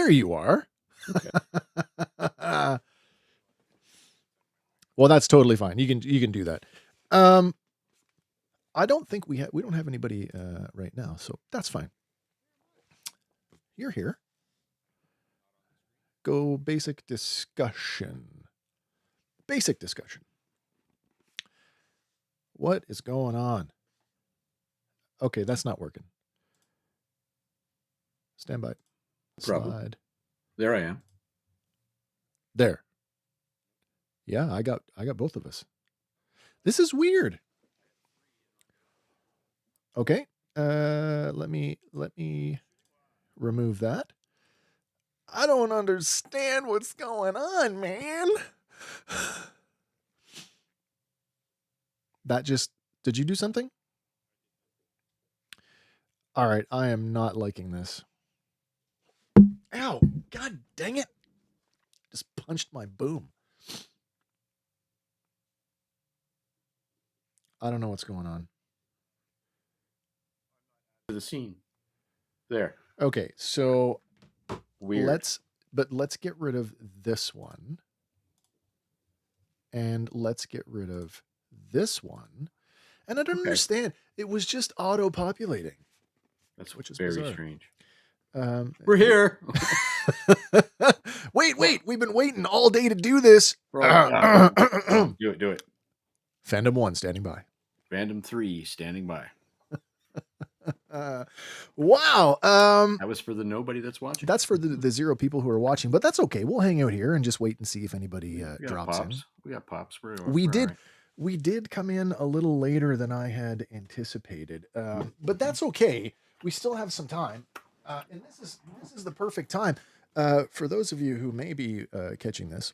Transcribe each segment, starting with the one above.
There you are. Okay. Well, that's totally fine. You can do that. I don't think we don't have anybody right now, so that's fine. You're here. Go basic discussion. Basic discussion. What is going on? Okay, that's not working. Stand by. Problem. Slide. There I am. There. Yeah, I got both of us. This is weird. Okay. Let me remove that. I don't understand what's going on, man. Did you do something? All right, I am not liking this. Ow, God dang it. Just punched my boom. I don't know what's going on. The scene. There. Okay, so weird. Let's get rid of this one. And let's get rid of this one. And I don't understand. It was just auto-populating. Which is very bizarre. Strange. We're here. Wait. We've been waiting all day to do this. Do it. Fandom 1 standing by. Fandom 3 standing by. Wow. That was for the nobody that's watching. That's for the 0 people who are watching, but that's okay. We'll hang out here and just wait and see if anybody drops in. We got pops. We did come in a little later than I had anticipated, but that's okay. We still have some time, and this is the perfect time for those of you who may be catching this.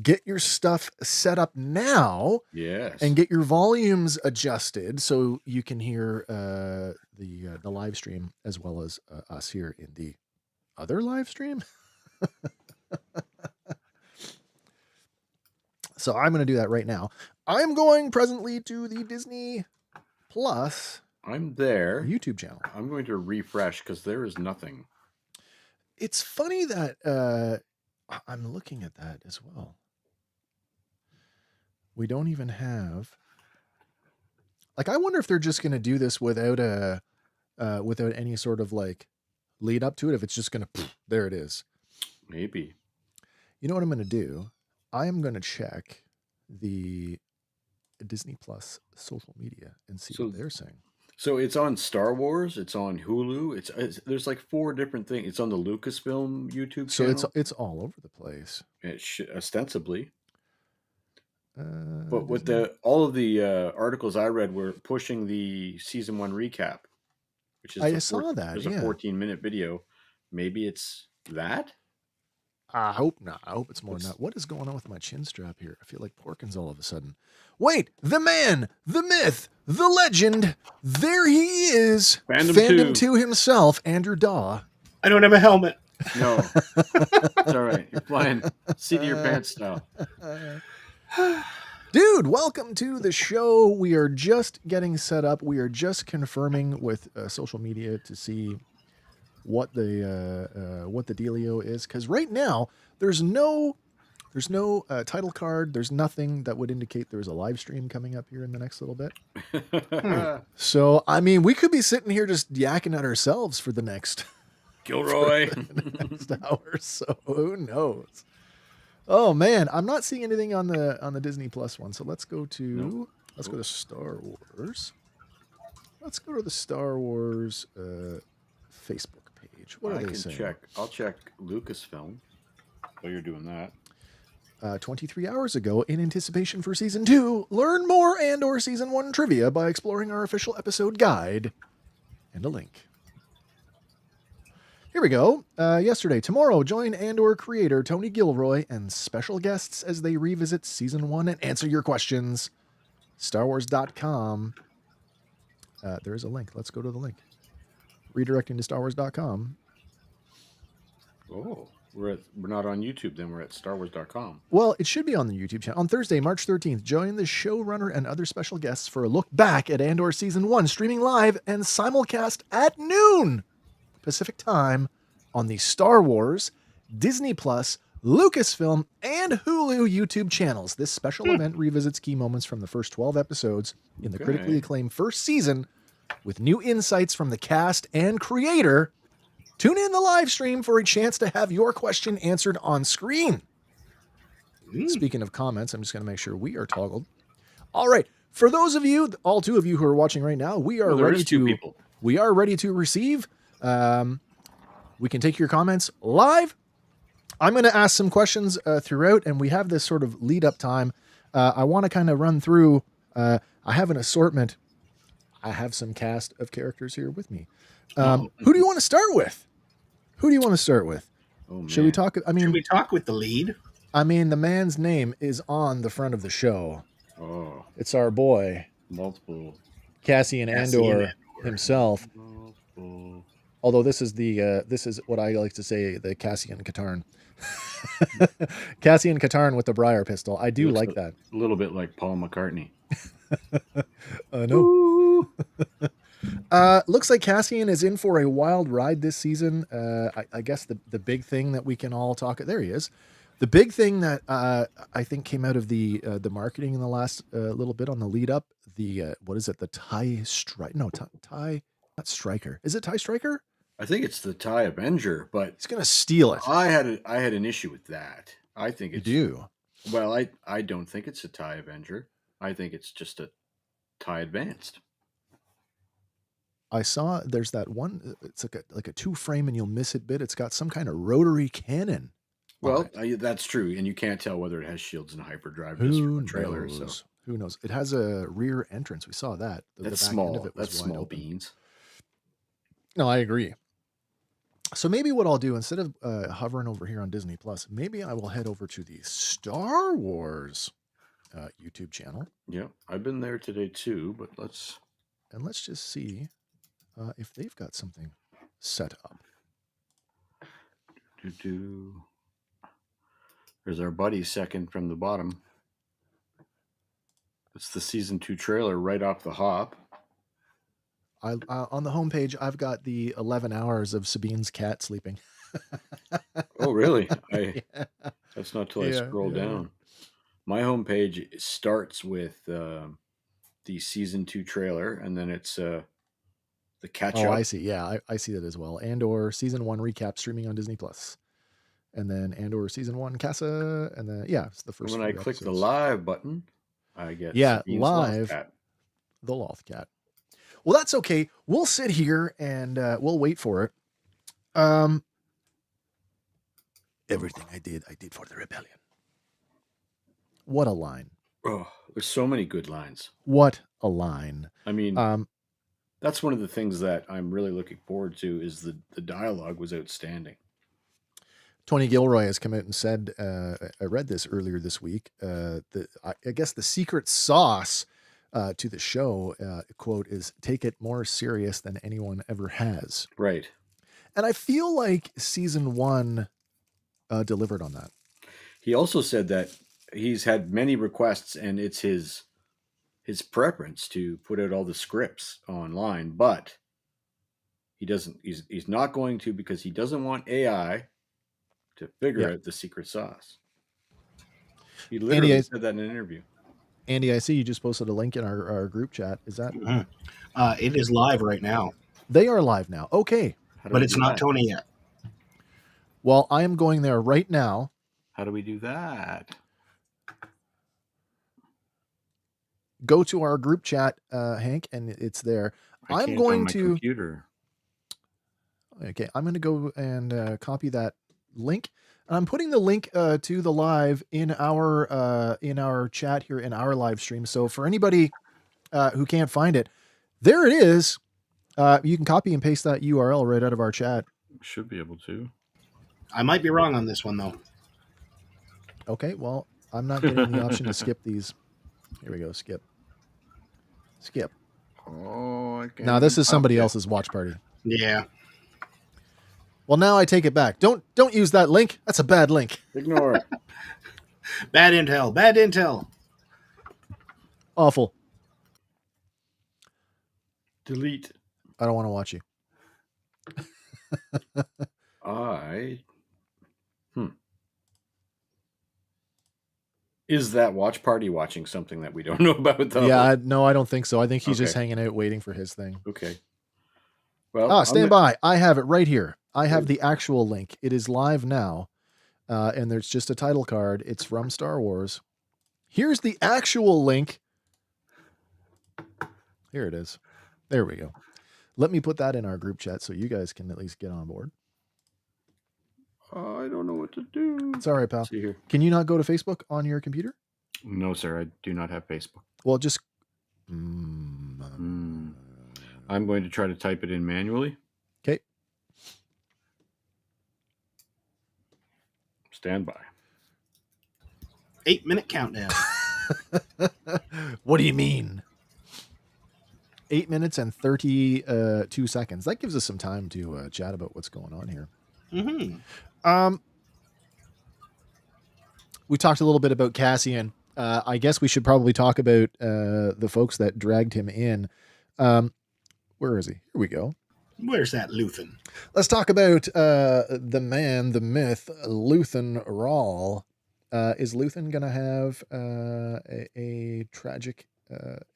Get your stuff set up now. Yes. And get your volumes adjusted so you can hear the live stream as well as us here in the other live stream. So I'm going to do that right now. I'm going presently to the Disney Plus. I'm there. YouTube channel. I'm going to refresh because there is nothing. It's funny that I'm looking at that as well. We don't even have, like, I wonder if they're just going to do this without any sort of like lead up to it. If it's just going to, there it is. Maybe. You know what I'm going to do? I am going to check the Disney Plus social media and see what they're saying. So it's on Star Wars. It's on Hulu. It's there's like 4 different things. It's on the Lucasfilm YouTube channel. So it's all over the place. It ostensibly. But with all of the articles I read were pushing the season 1 recap, which is I saw that. There's a 14-minute video. Maybe it's that. I hope not. I hope it's more than that. What is going on with my chin strap here? I feel like Porkins all of a sudden. Wait, the man, the myth, the legend. There he is. Fandom 2 himself, Andrew Daw. I don't have a helmet. No. It's all right. You're flying seat of your pants style. Dude, welcome to the show. We are just getting set up. We are just confirming with social media to see what the dealio is, because right now there's no title card. There's nothing that would indicate there's a live stream coming up here in the next little bit. So I mean, we could be sitting here just yakking at ourselves for the next Gilroy next hour. So who knows? Oh man, I'm not seeing anything on the Disney Plus one. So let's go to go to Star Wars. Let's go to the Star Wars Facebook page. What are they saying? I'll check Lucasfilm while you're doing that. 23 hours ago, in anticipation for Season 2, learn more Andor Season 1 trivia by exploring our official episode guide. And a link. Here we go. Tomorrow, join Andor creator Tony Gilroy and special guests as they revisit Season 1 and answer your questions. StarWars.com. There is a link. Let's go to the link. Redirecting to StarWars.com. Oh, we're not on YouTube then. We're at StarWars.com. Well, it should be on the YouTube channel. On Thursday, March 13th, join the showrunner and other special guests for a look back at Andor Season 1, streaming live and simulcast at noon Pacific Time on the Star Wars, Disney Plus, Lucasfilm, and Hulu YouTube channels. This special event revisits key moments from the first 12 episodes in the critically acclaimed first season with new insights from the cast and creator. Tune in the live stream for a chance to have your question answered on screen. Speaking of comments, I'm just going to make sure we are toggled. All right. For those of you, all two of you who are watching right now, we are ready to receive. We can take your comments live. I'm going to ask some questions throughout, and we have this sort of lead up time. I want to kind of run through. I have an assortment. I have some cast of characters here with me. Who do you want to start with? Oh, Should we talk? Should we talk with the lead? I mean, the man's name is on the front of the show. Oh, it's our boy, Cassian Andor himself. Although this is what I like to say, the Cassian Katarn. Cassian Katarn with the Briar pistol. I do like that. A little bit like Paul McCartney. No. Looks like Cassian is in for a wild ride this season. I guess the big thing that we can all talk. There he is. The big thing that I think came out of the marketing in the last little bit on the lead up. What is it? The TIE Strike? No, TIE, not Striker. Is it TIE Striker? I think it's the TIE Avenger, but he's gonna steal it. I had an issue with that. I think it's you do. Well, I don't think it's a TIE Avenger. I think it's just a TIE Advanced. I saw there's that one. It's like a 2-frame and you'll miss it bit. It's got some kind of rotary cannon. Well, that's true, and you can't tell whether it has shields and hyperdrive just from the trailer. So who knows? It has a rear entrance. We saw that. That's small. That's small beans. No, I agree. So maybe what I'll do, instead of hovering over here on Disney Plus, maybe I will head over to the Star Wars YouTube channel. Yeah, I've been there today too, but let's just see if they've got something set up. There's our buddy second from the bottom. It's the season 2 trailer right off the hop. On the homepage, I've got the 11 hours of Sabine's cat sleeping. Oh, really? That's not till I scroll down. My homepage starts with the season 2 trailer, and then it's the catch up. Oh, I see. Yeah, I see that as well. Andor season 1 recap streaming on Disney Plus, and then Andor season 1 Casa, and then it's the first. When I click the live button, I get Sabine's live the Loth Cat. Well, that's okay. We'll sit here and we'll wait for it. Everything I did for the rebellion. What a line. Oh, there's so many good lines. What a line. I mean, that's one of the things that I'm really looking forward to is the dialogue was outstanding. Tony Gilroy has come out and said, I read this earlier this week, I guess the secret sauce to the show, quote, is take it more serious than anyone ever has. Right. And I feel like season 1 delivered on that. He also said that he's had many requests and it's his preference to put out all the scripts online, but he's not going to, because he doesn't want AI to figure out the secret sauce. He literally said that in an interview. Andy, I see you just posted a link in our group chat. Is that? It is live right now. They are live now. Okay. But it's not Tony yet. Well, I am going there right now. How do we do that? Go to our group chat, Hank, and it's there. I'm going to computer. Okay, I'm going to go and copy that link. I'm putting the link to the live in our chat here in our live stream. So for anybody who can't find it, there it is. You can copy and paste that URL right out of our chat. Should be able to. I might be wrong on this one though. Okay, well, I'm not getting the option to skip these. Here we go. Skip. Oh, I can't. Now this is somebody else's watch party. Yeah. Well, now I take it back. Don't use that link. That's a bad link. Ignore it. Bad intel. Awful. Delete. I don't want to watch you. Is that watch party watching something that we don't know about, though? Yeah, no, I don't think so. I think he's Okay. just hanging out waiting for his thing. Okay. Well, stand by. I have it right here. I have the actual link. It is live now, and there's just a title card. It's from Star Wars. Here's the actual link. Here it is. There we go. Let me put that in our group chat so you guys can at least get on board. I don't know what to do. It's all right, pal. See here. Can you not go to Facebook on your computer? No, sir. I do not have Facebook. Well, just... I'm going to try to type it in manually. Okay. Stand by. 8-minute countdown. What do you mean? 8 minutes and 32 seconds. That gives us some time to chat about what's going on here. Mm-hmm. We talked a little bit about Cassian. I guess we should probably talk about the folks that dragged him in. Where is he? Here we go. Where's that Luthen? Let's talk about the man, the myth, Luthen Rawl. Is Luthen going to have a tragic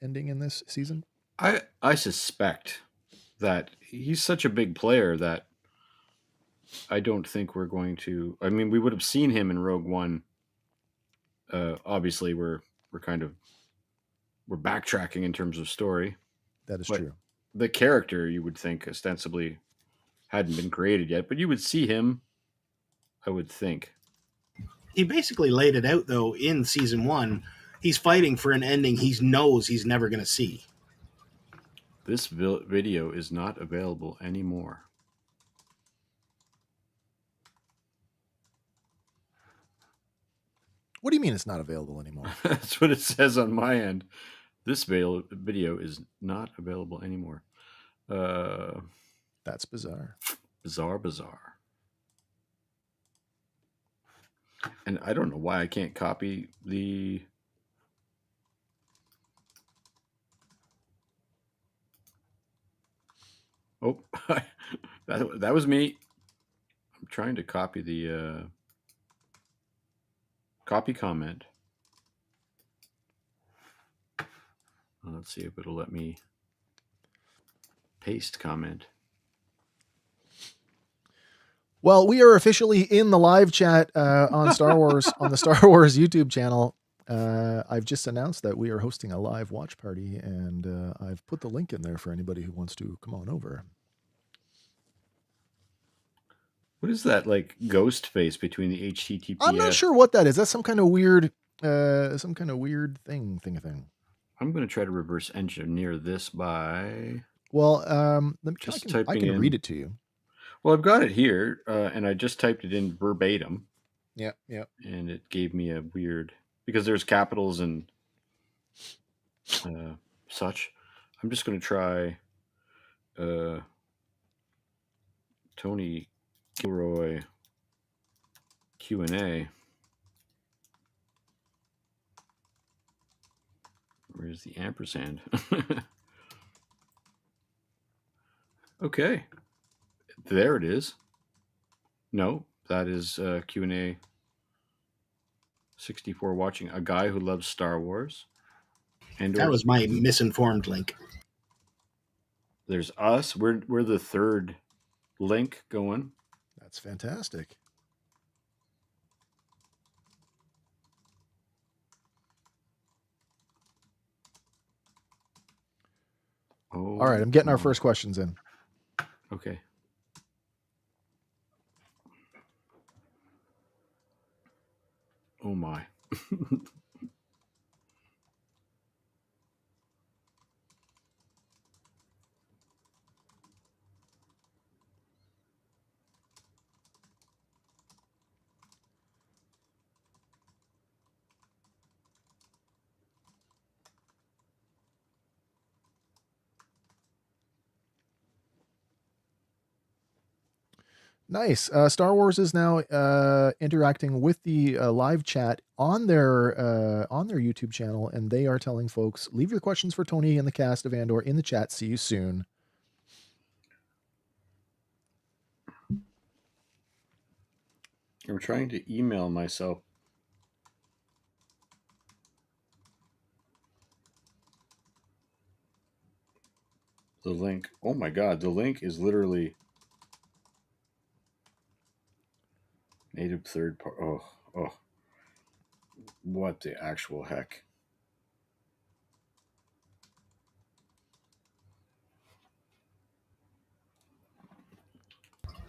ending in this season? I suspect that he's such a big player that I don't think we're going to... I mean, we would have seen him in Rogue One. Obviously, we're backtracking in terms of story. That is true. The character, you would think, ostensibly hadn't been created yet, but you would see him, I would think. He basically laid it out, though, in season 1. He's fighting for an ending he knows he's never going to see. This video is not available anymore. What do you mean it's not available anymore? That's what it says on my end. This video is not available anymore. That's bizarre. Bizarre. And I don't know why I can't copy the... Oh, that was me. I'm trying to copy the copy comment. Let's see if it'll let me paste comment. Well, we are officially in the live chat on Star Wars on the Star Wars YouTube channel. I've just announced that we are hosting a live watch party, and I've put the link in there for anybody who wants to come on over. What is that, like, ghost face between the HTTPS? I'm not sure what that is. That's some kind of weird thing. I'm going to try to reverse engineer this by... Well, I can read it to you. Well, I've got it here, and I just typed it in verbatim. Yeah. And it gave me a weird... Because there's capitals and such. I'm just going to try Tony Gilroy Q&A. Where's the ampersand? Okay. There it is. No, that is Q&A 64 watching a guy who loves Star Wars. Andor. That was my misinformed link. There's us. We're the third link going. That's fantastic. Oh, all right, I'm getting our first questions in. Okay. Oh my. Nice. Star Wars is now interacting with the live chat on their YouTube channel, and they are telling folks, leave your questions for Tony and the cast of Andor in the chat. See you soon. I'm trying to email myself. The link. Oh my God, the link is literally native third party. Oh, what the actual heck?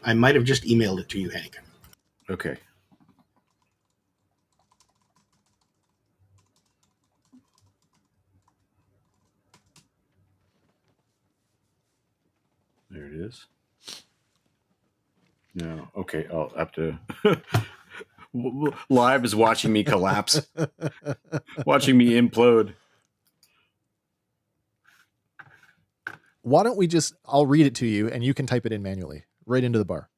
I might have just emailed it to you, Hank. Okay. There it is. No. Okay. I'll have to. Live is watching me collapse, watching me implode. Why don't we I'll read it to you and you can type it in manually right into the bar.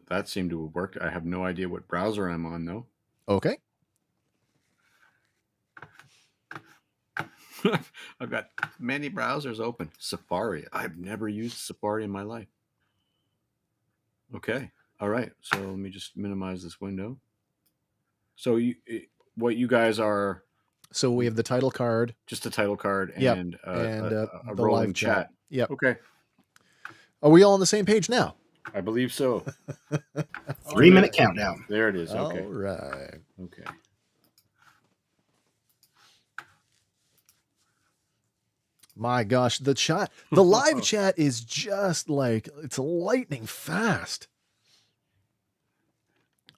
That seemed to have worked. I have no idea what browser I'm on, though. Okay. I've got many browsers open. Safari. I've never used Safari in my life. Okay. All right. So let me just minimize this window. So what you guys are? So we have the title card. Just a title card yep. and a rolling live chat. Yep. Okay. Are we all on the same page now? I believe so. 3-minute countdown. There it is. Okay. All right. Okay. My gosh, the live chat is just like, it's lightning fast.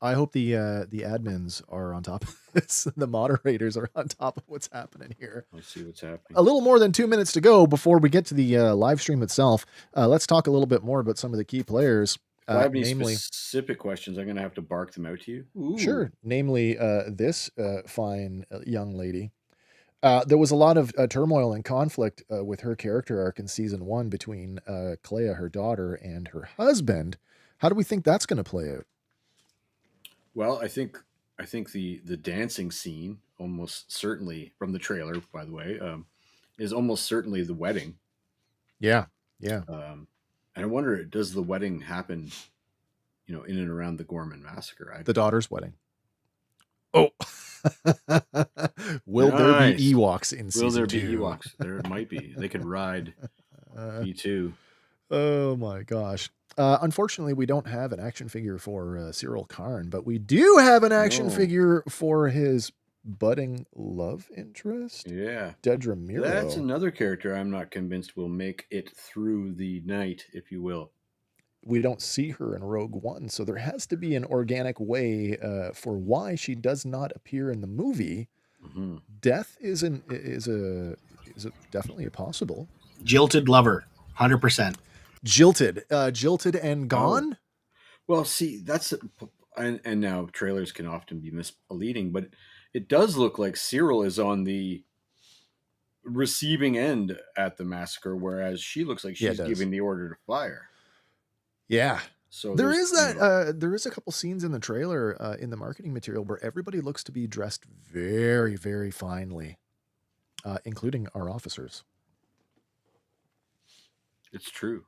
I hope the admins are on top of this. The moderators are on top of what's happening here. Let's see what's happening. A little more than 2 minutes to go before we get to the live stream itself. Let's talk a little bit more about some of the key players. If I have any specific questions, I'm going to have to bark them out to you. Ooh. Sure. Namely, this fine young lady. There was a lot of turmoil and conflict with her character arc in season 1 between Clea, her daughter, and her husband. How do we think that's going to play out? Well, I think the dancing scene, almost certainly from the trailer, by the way, is almost certainly the wedding. Yeah. And I wonder, does the wedding happen, in and around the Gorman massacre? The daughter's wedding. Oh. Will there be Ewoks in season 2? Will there be Ewoks? There might be. They could ride B2. Oh my gosh. Unfortunately, we don't have an action figure for Cyril Karn, but we do have an action figure for his budding love interest. Yeah. Dedra Miro. That's another character I'm not convinced will make it through the night, if you will. We don't see her in Rogue One, so there has to be an organic way for why she does not appear in the movie. Mm-hmm. Death is definitely a possible. Jilted lover, 100%. Jilted and gone. Well, see, that's and now trailers can often be misleading, but it does look like Cyril is on the receiving end at the massacre, whereas she looks like she's giving the order to fire. Yeah. So there is that. There is a couple scenes in the trailer, in the marketing material, where everybody looks to be dressed very, very finely, including our officers. It's true.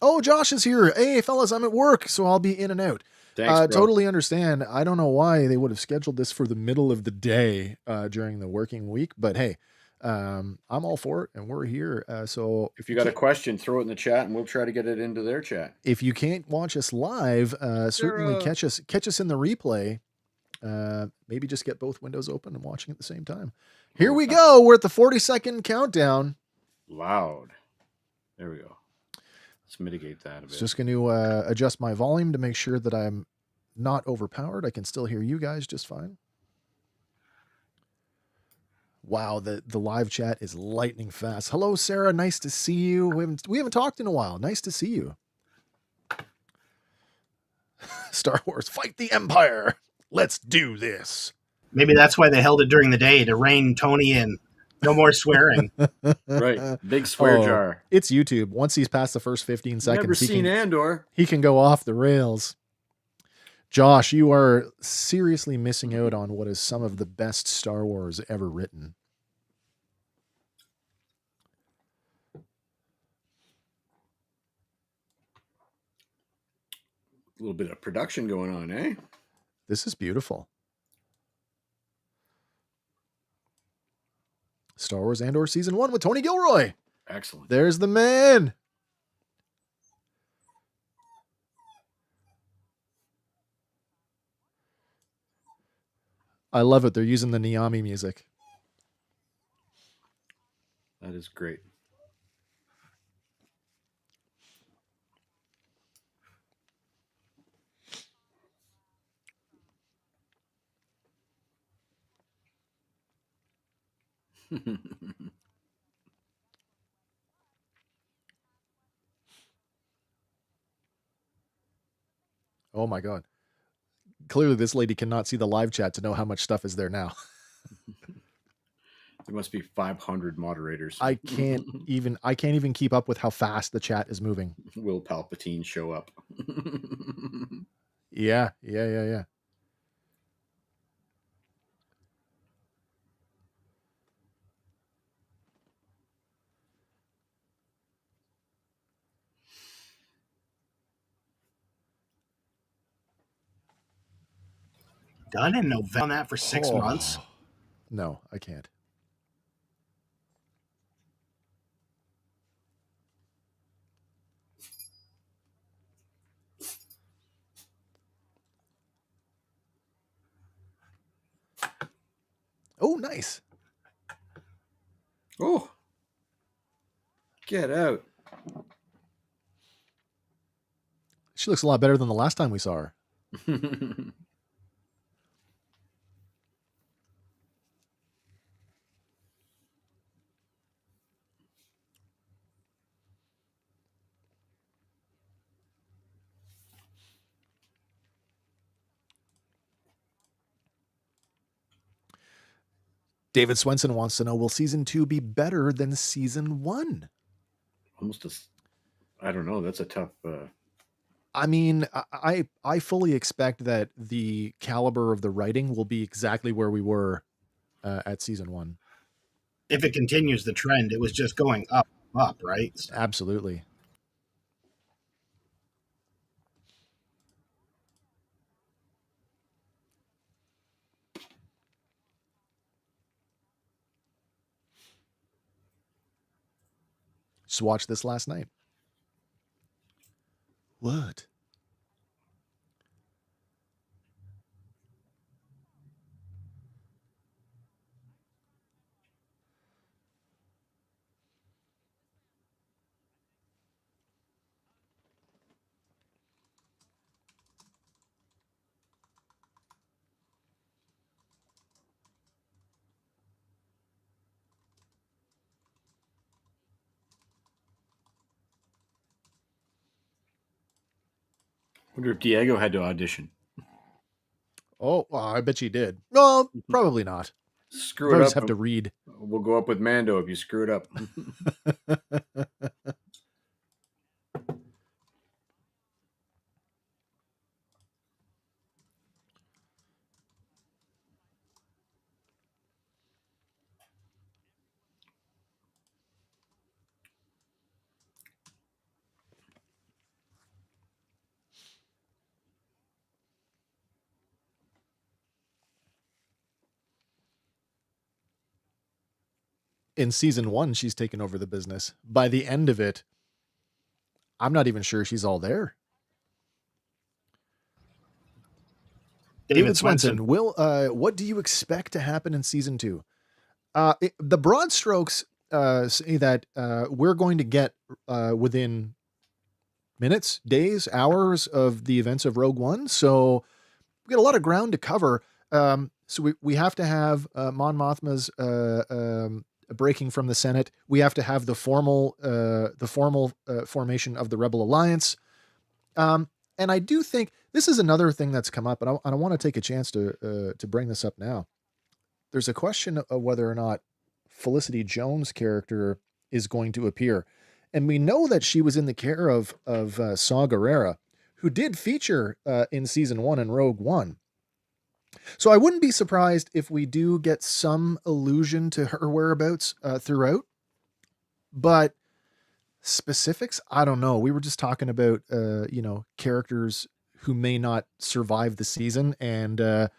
Oh, Josh is here. Hey, fellas, I'm at work, so I'll be in and out. Thanks, bro. Totally understand. I don't know why they would have scheduled this for the middle of the day during the working week, but hey, I'm all for it, and we're here. So if you got a question, throw it in the chat, and we'll try to get it into their chat. If you can't watch us live, certainly catch us in the replay. Maybe just get both windows open and watching at the same time. Here we go. We're at the 40-second countdown. Loud. There we go. Let's mitigate that a bit. Just going to adjust my volume to make sure that I'm not overpowered. I can still hear you guys just fine. Wow, the live chat is lightning fast. Hello, Sarah. Nice to see you. We haven't talked in a while. Nice to see you. Star Wars, fight the Empire. Let's do this. Maybe that's why they held it during the day, to rein Tony in. No more swearing. Right. Big swear jar. It's YouTube. Once he's past the first 15 seconds, never seen Andor. He can go off the rails. Josh, you are seriously missing out on what is some of the best Star Wars ever written. A little bit of production going on, eh? This is beautiful. Star Wars Andor Season 1 with Tony Gilroy. Excellent. There's the man. I love it. They're using the Niami music. That is great. Oh my God. Clearly this lady cannot see the live chat to know how much stuff is there now. There must be 500 moderators. I can't even keep up with how fast the chat is moving. Will Palpatine show up? Yeah. Done in November on that for 6 months. No, I can't. Oh, nice. Oh, get out. She looks a lot better than the last time we saw her. David Swenson wants to know, will season 2 be better than season 1? Almost I don't know. That's a tough. I mean, I fully expect that the caliber of the writing will be exactly where we were at season 1. If it continues the trend, it was just going up, right? So. Absolutely. Just watched this last night. What? I wonder if Diego had to audition. Oh, well, I bet you did. No, probably not. Screw it up. Just have to read. We'll go up with Mando if you screw it up. In season 1, she's taken over the business. By the end of it, I'm not even sure she's all there. David Swenson, what do you expect to happen in season 2? The broad strokes say that we're going to get within minutes, days, hours of the events of Rogue One. So we got a lot of ground to cover. So we have to have Mon Mothma's breaking from the Senate. We have to have the formal formation of the Rebel Alliance. And I do think this is another thing that's come up, and I want to take a chance to bring this up now. There's a question of whether or not Felicity Jones' character is going to appear. And we know that she was in the care of Saw Gerrera, who did feature in season 1 and Rogue One. So I wouldn't be surprised if we do get some allusion to her whereabouts throughout. But specifics, I don't know. We were just talking about, characters who may not survive the season. And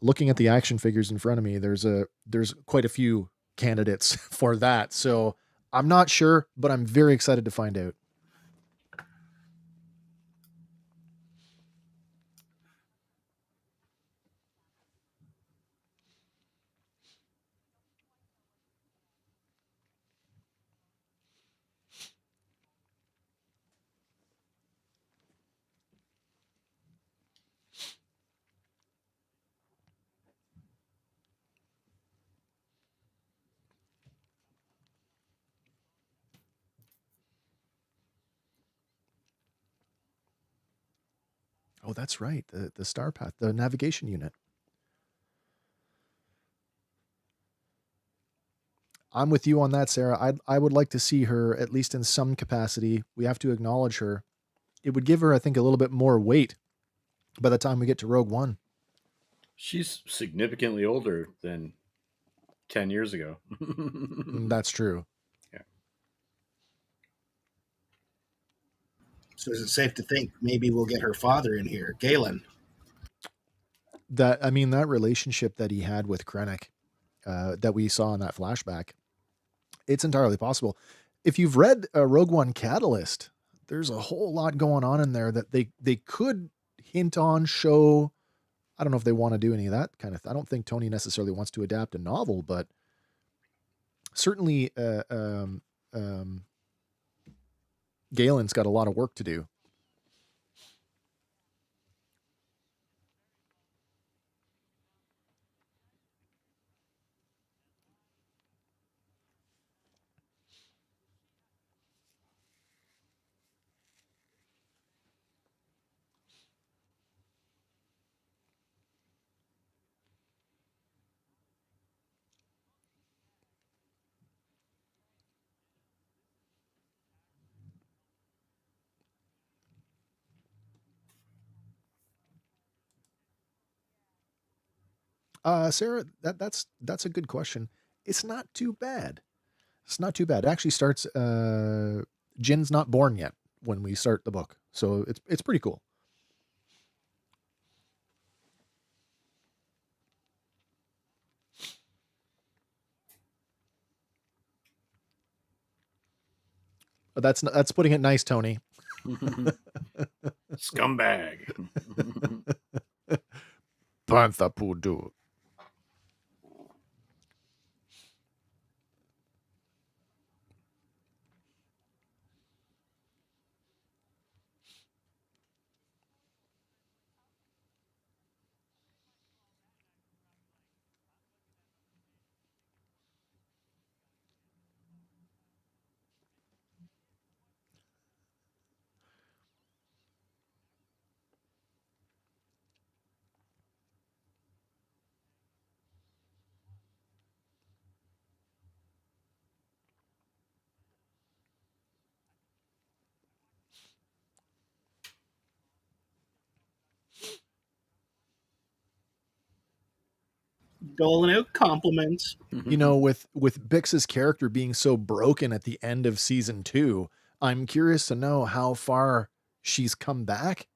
looking at the action figures in front of me, there's quite a few candidates for that. So I'm not sure, but I'm very excited to find out. Oh, that's right. The Star Path, the navigation unit. I'm with you on that, Sarah. I would like to see her at least in some capacity. We have to acknowledge her. It would give her, I think, a little bit more weight by the time we get to Rogue One. She's significantly older than 10 years ago. That's true. Yeah. So is it safe to think maybe we'll get her father in here, Galen? That relationship that he had with Krennic, that we saw in that flashback, it's entirely possible. If you've read Rogue One Catalyst, there's a whole lot going on in there that they could hint on, show. I don't know if they want to do any of that kind of I don't think Tony necessarily wants to adapt a novel, but certainly Galen's got a lot of work to do. Sarah, that's a good question. It's not too bad. It's not too bad. It actually starts. Jin's not born yet when we start the book, so it's pretty cool. But that's putting it nice, Tony. Scumbag. Panther Poodoo. Doling out compliments. You know, with Bix's character being so broken at the end of season 2, I'm curious to know how far she's come back.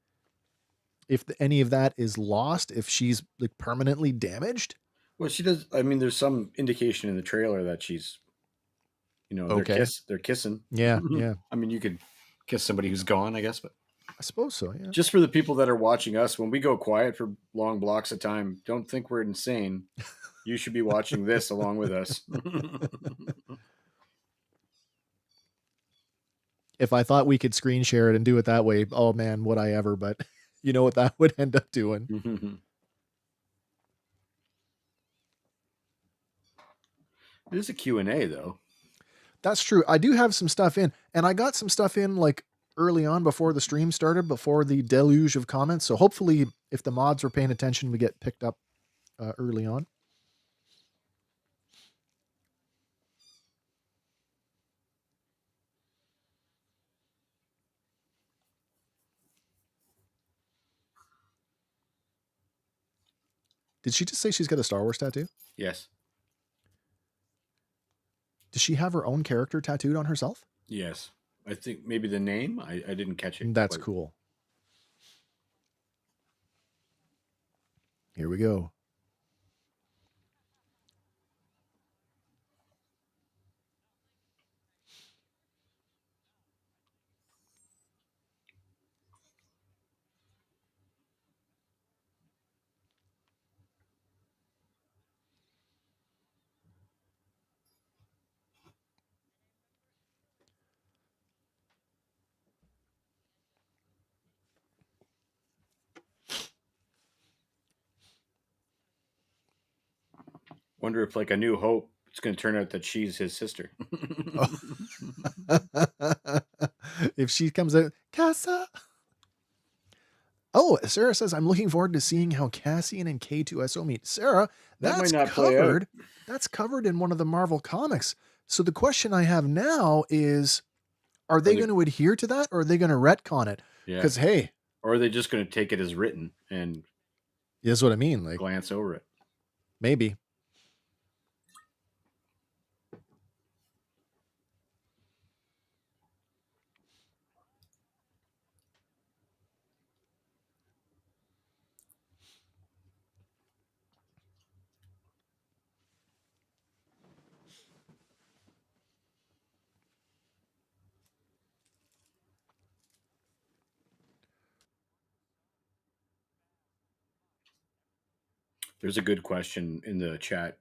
If any of that is lost, if she's like permanently damaged. Well, she does. I mean, there's some indication in the trailer that she's, Okay. they're kissing. Yeah, yeah. I mean, you could kiss somebody who's gone, I guess, but I suppose so, yeah. just for the people that are watching us, when we go quiet for long blocks of time, don't think we're insane. You should be watching this along with us. If I thought we could screen share it and do it that way, oh man, would I ever, but you know what that would end up doing. It is a Q&A though. That's true. I do have some stuff in, and I got some stuff in like early on before the stream started, before the deluge of comments. So hopefully if the mods were paying attention, we get picked up early on. Did she just say she's got a Star Wars tattoo? Yes. Does she have her own character tattooed on herself? Yes. I think maybe the name. I didn't catch it. That's cool. Here we go. Wonder if, like, A New Hope, it's going to turn out that she's his sister. If she comes out, Casa. Oh, Sarah says, I'm looking forward to seeing how Cassian and K2SO meet. Sarah, That might that's not play out. covered. That's covered in one of the Marvel comics. So the question I have now is, are they going to adhere to that, or are they going to retcon it? Yeah. Because, hey. Or are they just going to take it as written and that's what I mean. Like, glance over it? Maybe. There's a good question in the chat.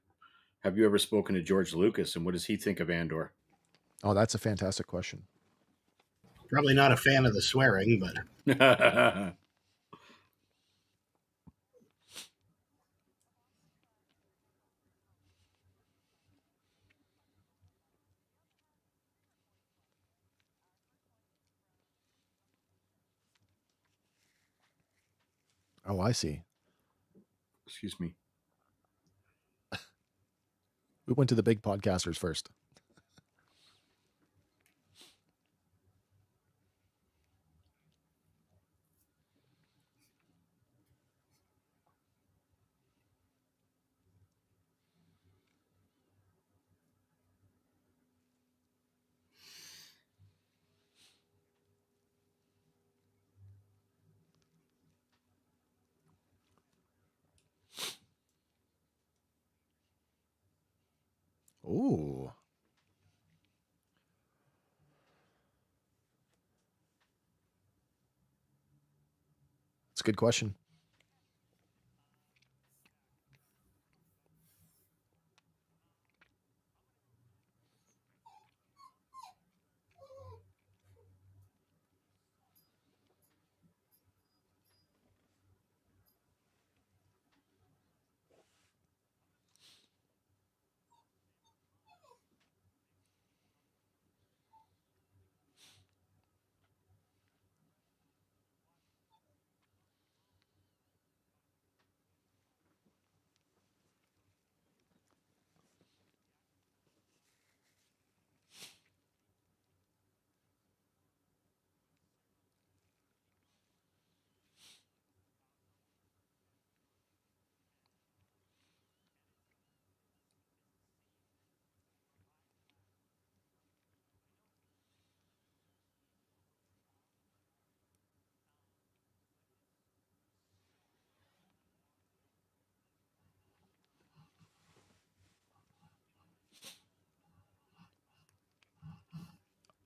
Have you ever spoken to George Lucas, and what does he think of Andor? Oh, that's a fantastic question. Probably not a fan of the swearing, but Oh, I see. Excuse me. We went to the big podcasters first. Ooh. That's a good question.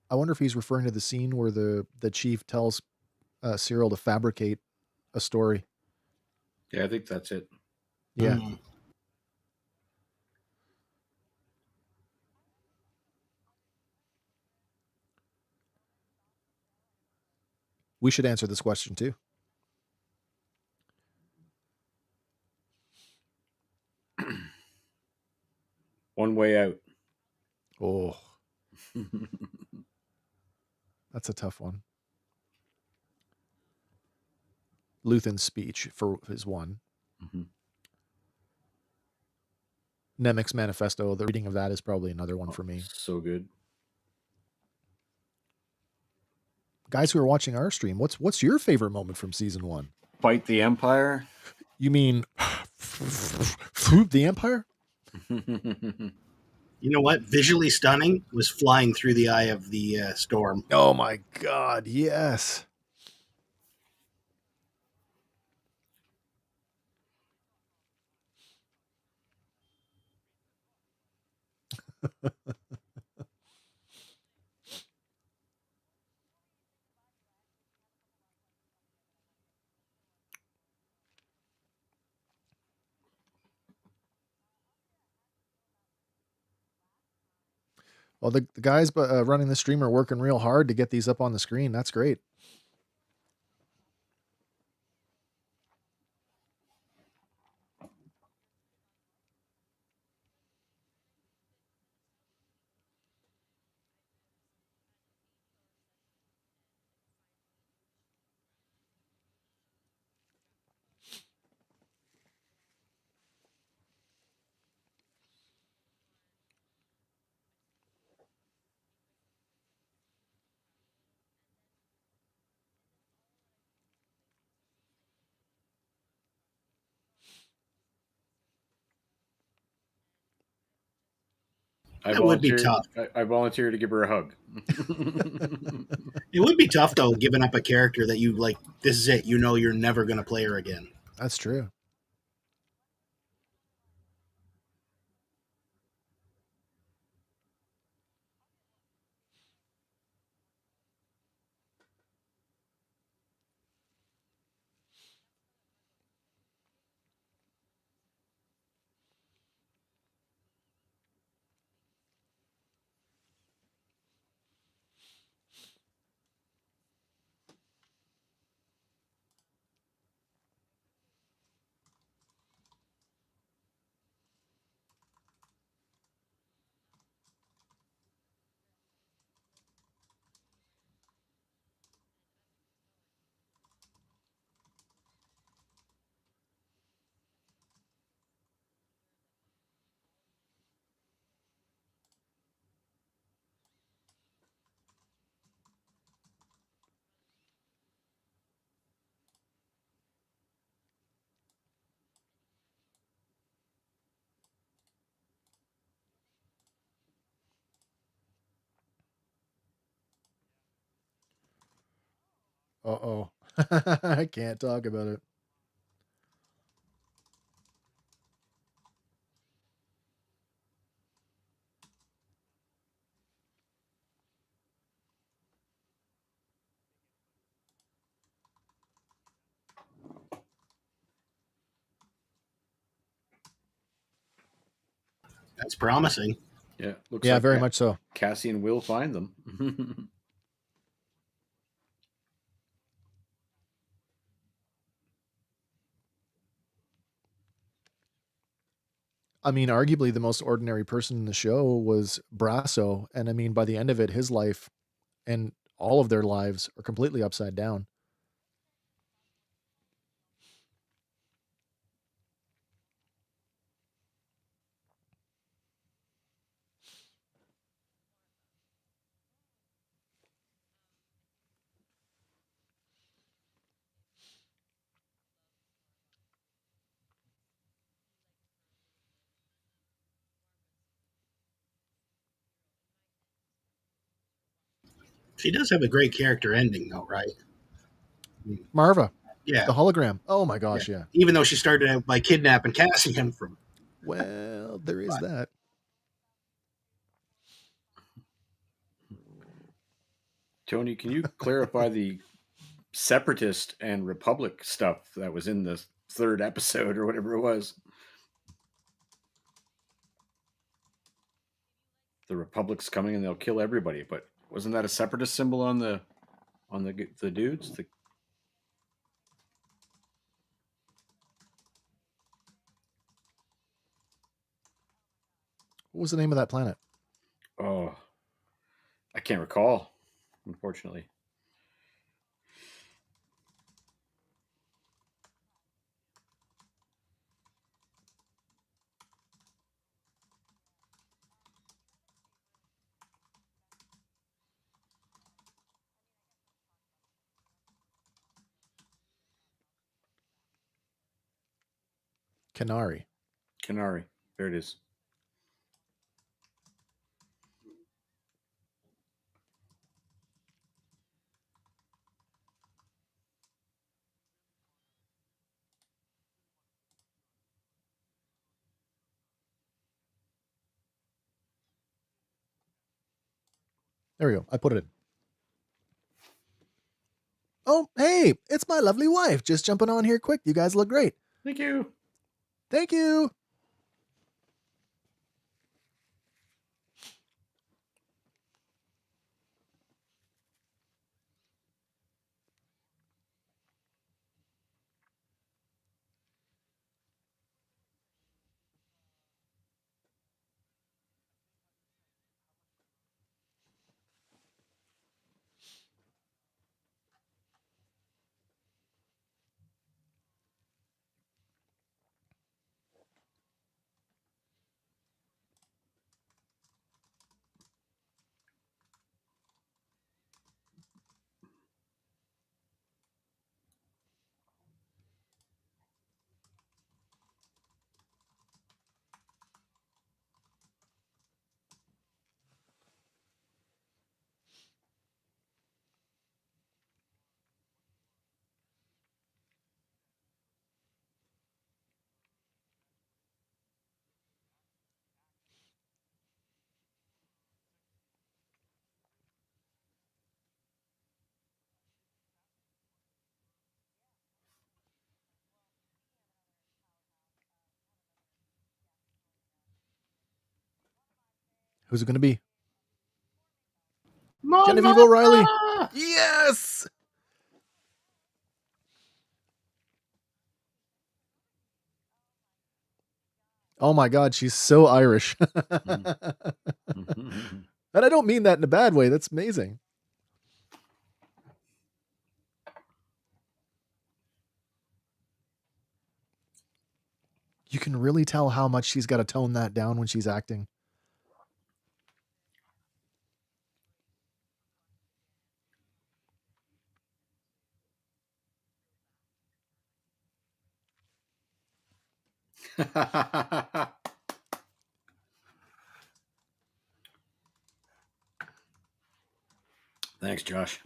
I wonder if he's referring to the scene where the chief tells Cyril to fabricate a story. Yeah, I think that's it. Yeah. We should answer this question too. One Way Out. Oh. That's a tough one. Luthen's speech is one. Mm-hmm. Nemec's manifesto, the reading of that is probably another one for me. So good. Guys who are watching our stream, what's your favorite moment from season 1? Fight the Empire? You mean the Empire? You know what? Visually stunning was flying through the eye of the storm. Oh my God, yes. Well, the guys running the stream are working real hard to get these up on the screen. That's great. I That would be volunteered. tough. I volunteered to give her a hug. It would be tough though, giving up a character that you like. This is it. You know, you're never going to play her again. That's true. Uh-oh. I can't talk about it. That's promising. Yeah, looks Yeah, like very much so. Cassian will find them. I mean, arguably the most ordinary person in the show was Brasso, and I mean, by the end of it, his life and all of their lives are completely upside down. She does have a great character ending, though, right? Marva, Yeah, the hologram. Oh my yeah. gosh, yeah. Even though she started out by kidnapping Cassian from. Well, there is But that. Tony, can you clarify the separatist and republic stuff that was in the third episode or whatever it was? The republic's coming and they'll kill everybody, but wasn't that a separatist symbol on the dudes? What was the name of that planet? Oh, I can't recall, unfortunately. Kenari. Kenari. There it is. There we go. I put it in. Oh, hey, it's my lovely wife. Just jumping on here quick. You guys look great. Thank you. Thank you. Who's it going to be? Genevieve O'Reilly. Yes. Oh my God, she's so Irish. And I don't mean that in a bad way. That's amazing. You can really tell how much she's got to tone that down when she's acting. Thanks, Josh.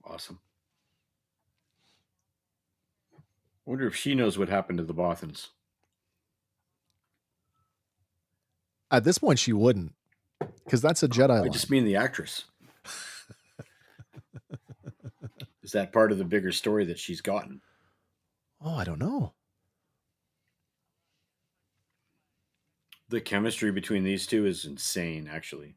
Awesome. I wonder if she knows what happened to the Bothans. At this point, she wouldn't, because that's a Jedi line. I just mean the actress. Is that part of the bigger story that she's gotten? Oh, I don't know. The chemistry between these two is insane, actually.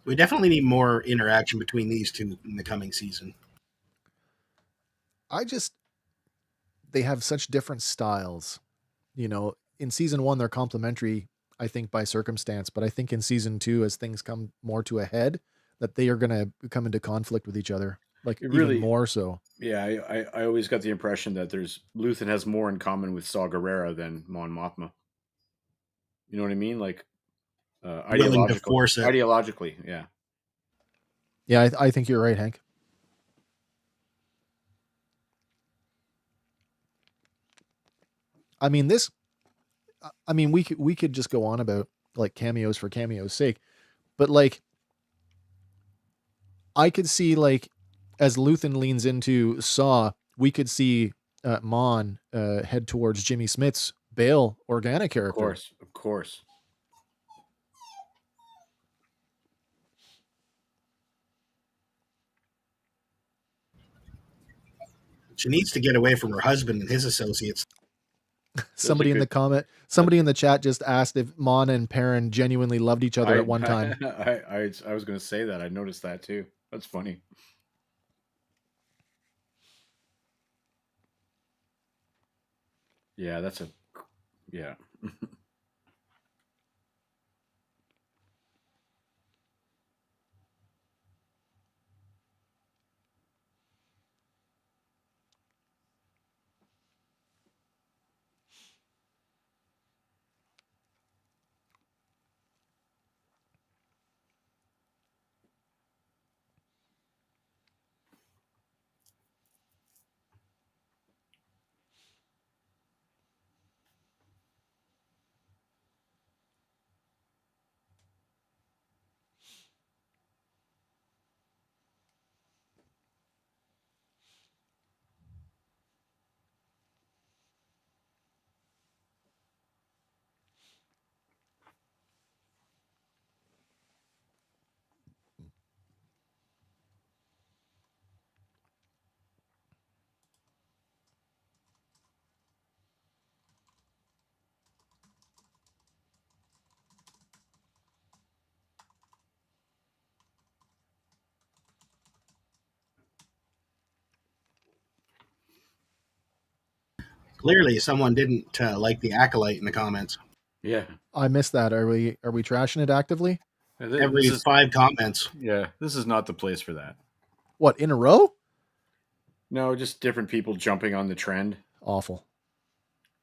We definitely need more interaction between these two in the coming season. They have such different styles. You know, in season 1, they're complementary, I think, by circumstance. But I think in season 2, as things come more to a head, that they are going to come into conflict with each other. like It even really, more so. yeah. I always got the impression that Luthen has more in common with Saw Gerrera than Mon Mothma. You know what I mean? Like Willing to force it. ideologically, yeah. Yeah, I think you're right, Hank. I mean, we could just go on about like cameos for cameos' sake, but like I could see like as Luthen leans into Saw, we could see Mon head towards Jimmy Smith's Bale Organa Of character. course, of course. She needs to get away from her husband and his associates. Somebody in the chat just asked if Mon and Perrin genuinely loved each other at one time. I was going to say that. I noticed that too. That's funny. Yeah, yeah. Clearly, someone didn't like the Acolyte in the comments. Yeah. I missed that. Are we trashing it actively? Every 5 comments. Yeah, this is not the place for that. What, in a row? No, just different people jumping on the trend. Awful.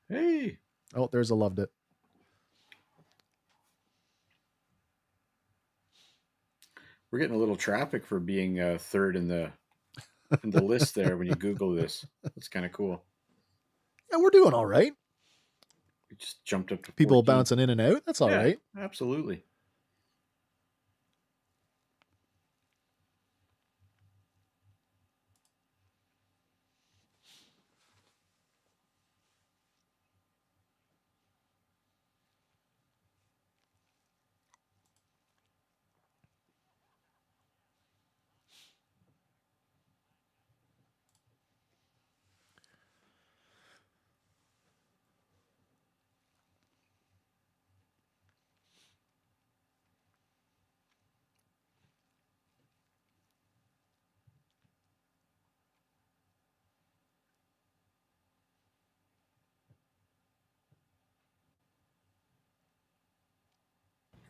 Hey. Oh, there's a loved it. We're getting a little traffic for being third in the list there when you Google this. That's kind of cool. Yeah, we're doing all right. We just jumped up to 14. People bouncing in and out. That's all right. Absolutely.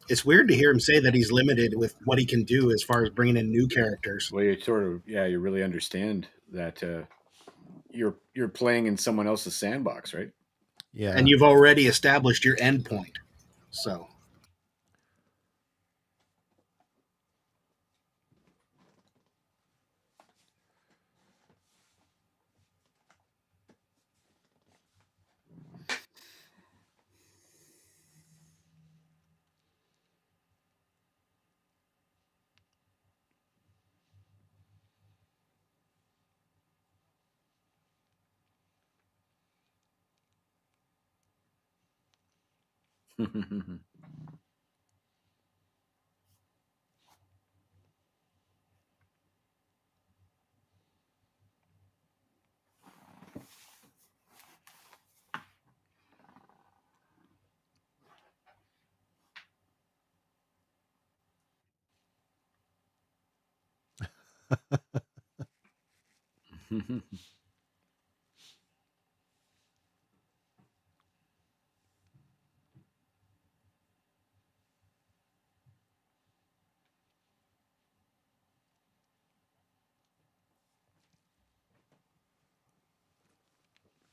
It's weird to hear him say that he's limited with what he can do as far as bringing in new characters. Well, you really understand that you're playing in someone else's sandbox, right? Yeah. And you've already established your end point. So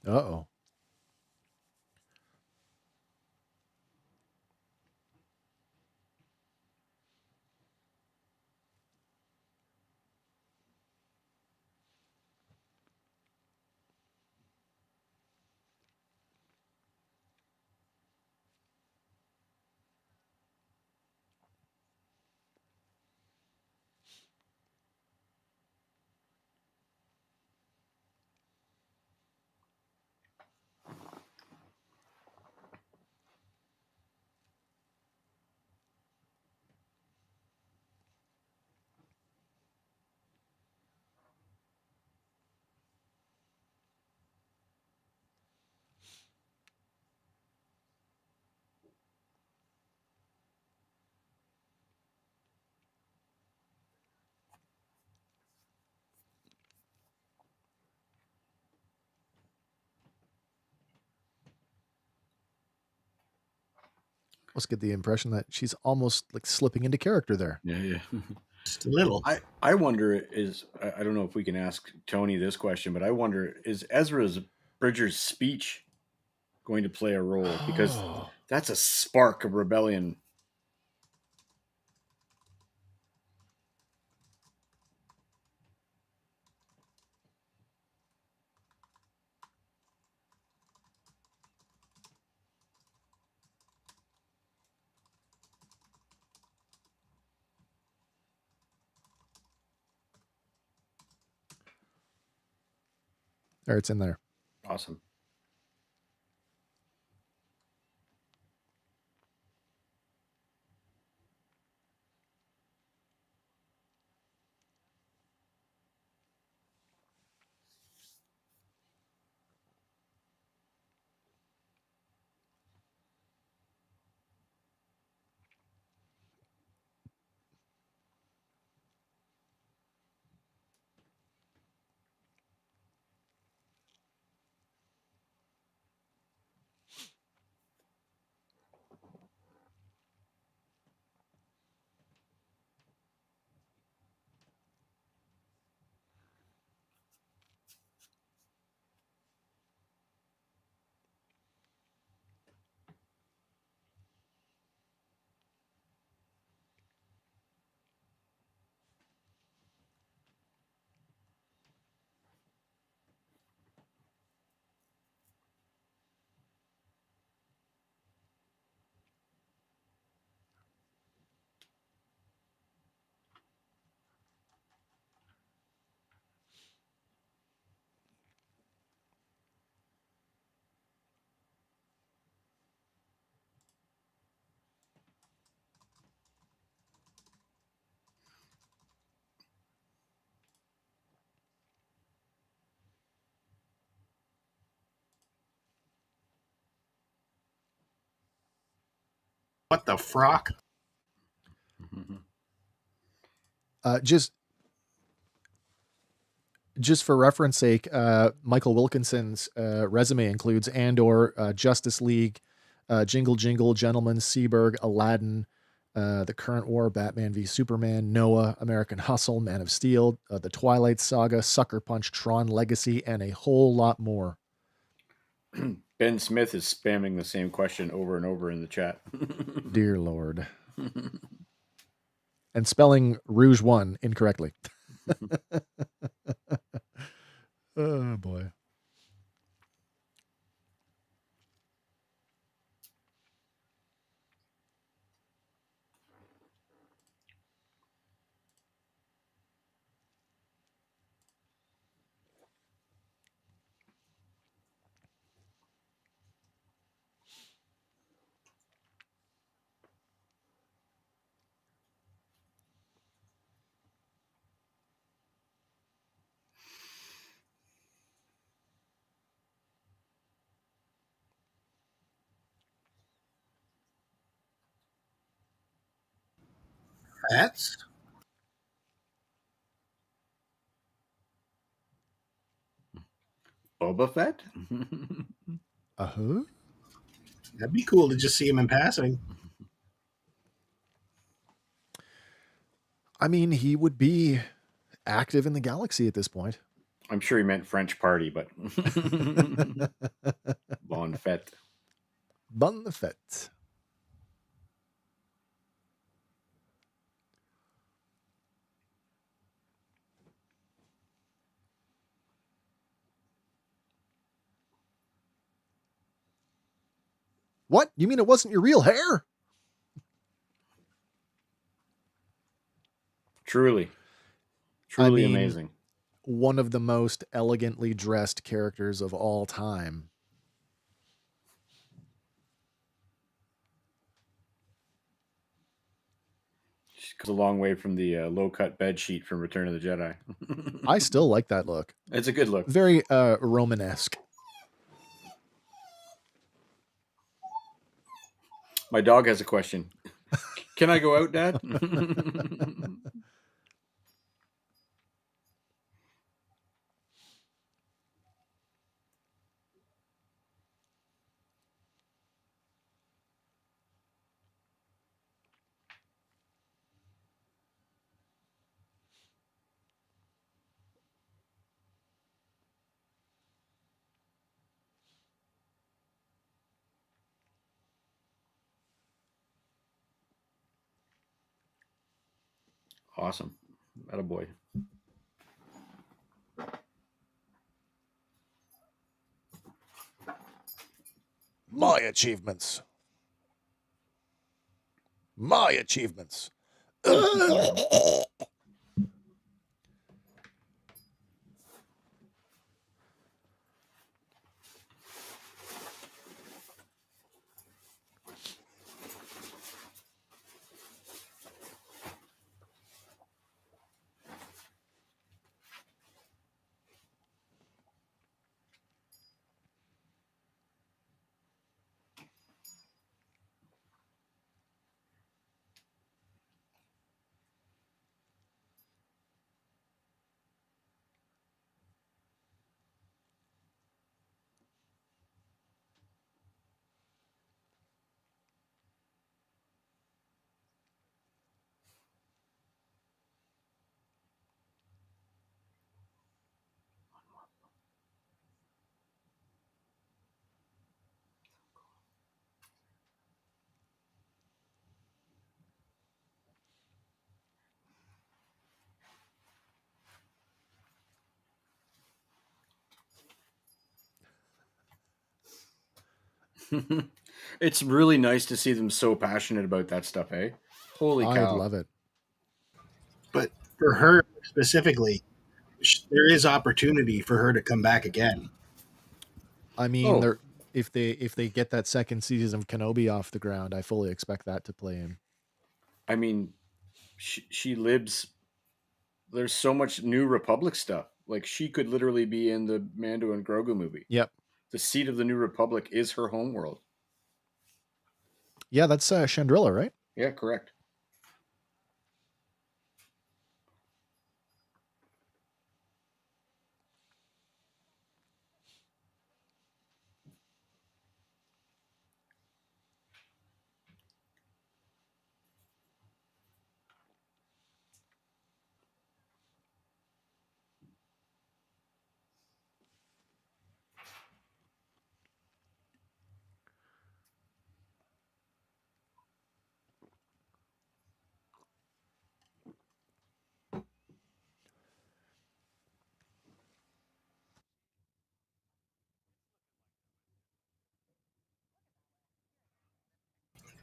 Uh-oh. Almost get the impression that she's almost like slipping into character there. Yeah. Just a little. I wonder I don't know if we can ask Tony this question, but I wonder, is Ezra's Bridger's speech going to play a role? Because that's a spark of rebellion. There, it's in there. Awesome. What the frock? Just for reference sake, Michael Wilkinson's resume includes Andor, Justice League, Jingle Jingle, Gentleman, Seaberg, Aladdin, The Current War, Batman v Superman, Noah, American Hustle, Man of Steel, The Twilight Saga, Sucker Punch, Tron Legacy, and a whole lot more. Ben Smith is spamming the same question over and over in the chat. Dear Lord. And spelling Rouge One incorrectly. Oh, boy. That's Boba Fett? Uh-huh. That'd be cool to just see him in passing. I mean, he would be active in the galaxy at this point. I'm sure he meant French party, but bon fête. Bon fête. What? You mean it wasn't your real hair? Truly amazing. One of the most elegantly dressed characters of all time. She goes a long way from the low-cut bed sheet from Return of the Jedi. I still like that look. It's a good look. Very Romanesque. My dog has a question. Can I go out, Dad? Awesome. Attaboy. My achievements. My achievements. It's really nice to see them so passionate about that stuff, eh? Holy cow. I love it. But for her specifically, there is opportunity for her to come back again. I mean, if they get that second season of Kenobi off the ground, I fully expect that to play in. I mean, she lives. There's so much New Republic stuff. Like, she could literally be in the Mando and Grogu movie. Yep. The seat of the New Republic is her homeworld. Yeah, that's Chandrilla, right? Yeah, correct.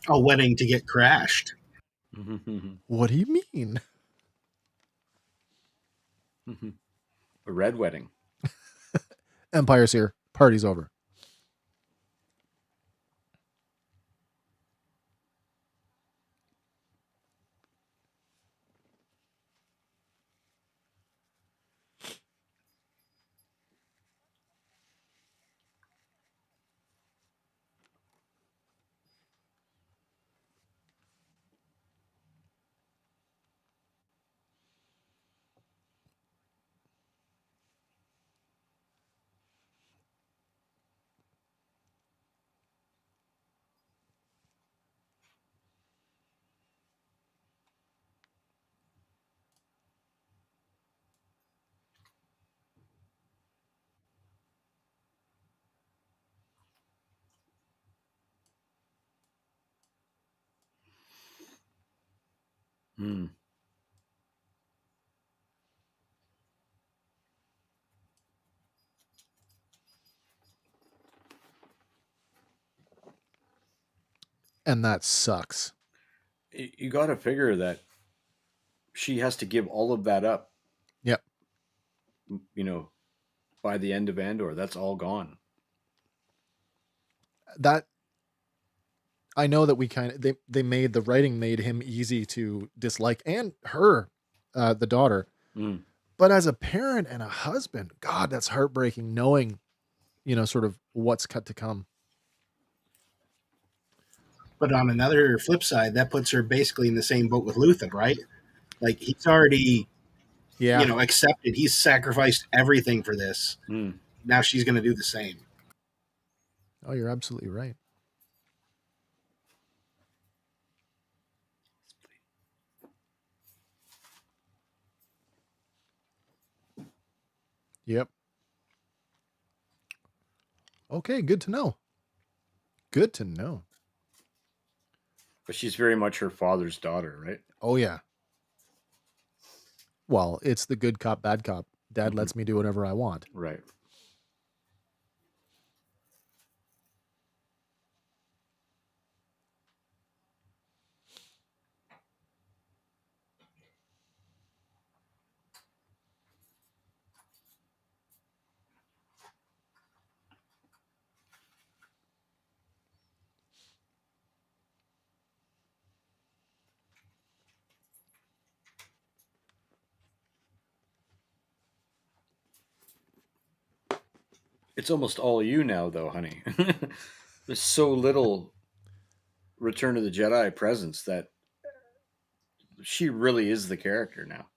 A wedding to get crashed. What do you mean? A red wedding. Empire's here. Party's over. Hmm. And that sucks. You got to figure that she has to give all of that up. Yep. You know, by the end of Andor, that's all gone. That I know that we kind of they made the writing made him easy to dislike, and her, the daughter. Mm. But as a parent and a husband, God, that's heartbreaking. Knowing, sort of what's cut to come. But on another flip side, that puts her basically in the same boat with Luthen, right? Like he's already, Yeah. accepted. He's sacrificed everything for this. Mm. Now she's going to do the same. Oh, you're absolutely right. Yep. Okay, good to know. Good to know. But she's very much her father's daughter, right? Oh yeah. Well, it's the good cop, bad cop. Dad Mhm. lets me do whatever I want. Right. It's almost all you now, though, honey. There's so little Return of the Jedi presence that she really is the character now.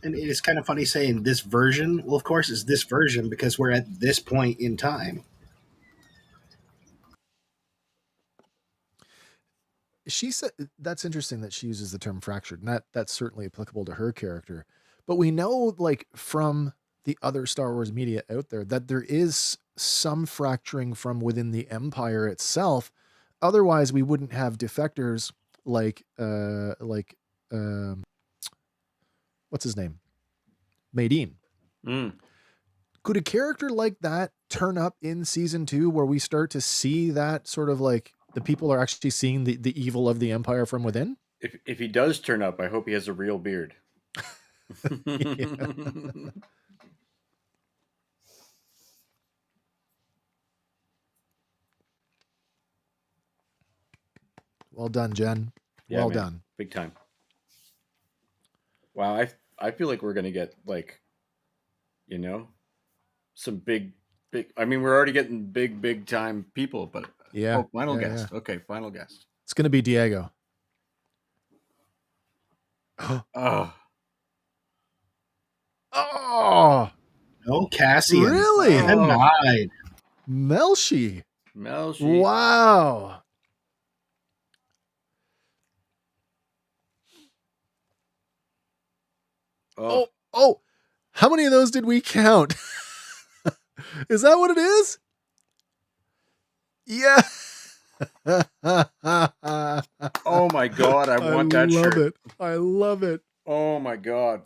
And it's kind of funny saying this version. Well, of course, it's this version because we're at this point in time. She said that's interesting that she uses the term fractured, and that's certainly applicable to her character. But we know, like, from the other Star Wars media out there, that there is some fracturing from within the Empire itself. Otherwise, we wouldn't have defectors like what's his name, Maydeen. Mm. Could a character like that turn up in season 2, where we start to see that sort of like the people are actually seeing the evil of the Empire from within? If he does turn up, I hope he has a real beard. Yeah. Well done, Jen. Yeah, Well man. done. Big time. Wow, I feel like we're gonna get like, you know, some big. I mean, we're already getting big time people, but Yeah. final Yeah, guest. yeah. Okay, final guest. It's going to be Diego. Oh, Oh, No, Cassian. really? Denied. Melshi. Melshi. Wow. Oh. How many of those did we count? Is that what it is? Yeah. Oh my god, I want that shirt. It. I love it. Oh my god.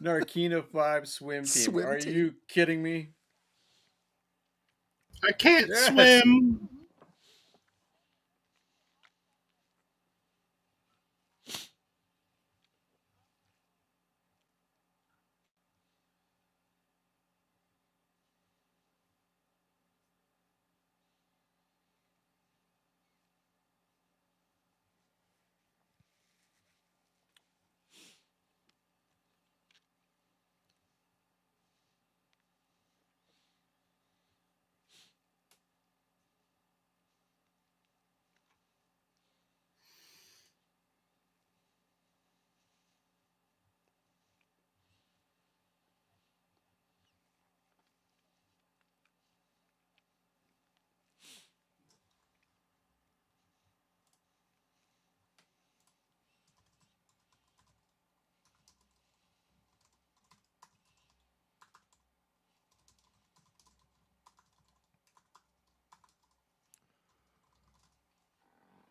Narkina 5 swim team. Are you kidding me? I can't swim.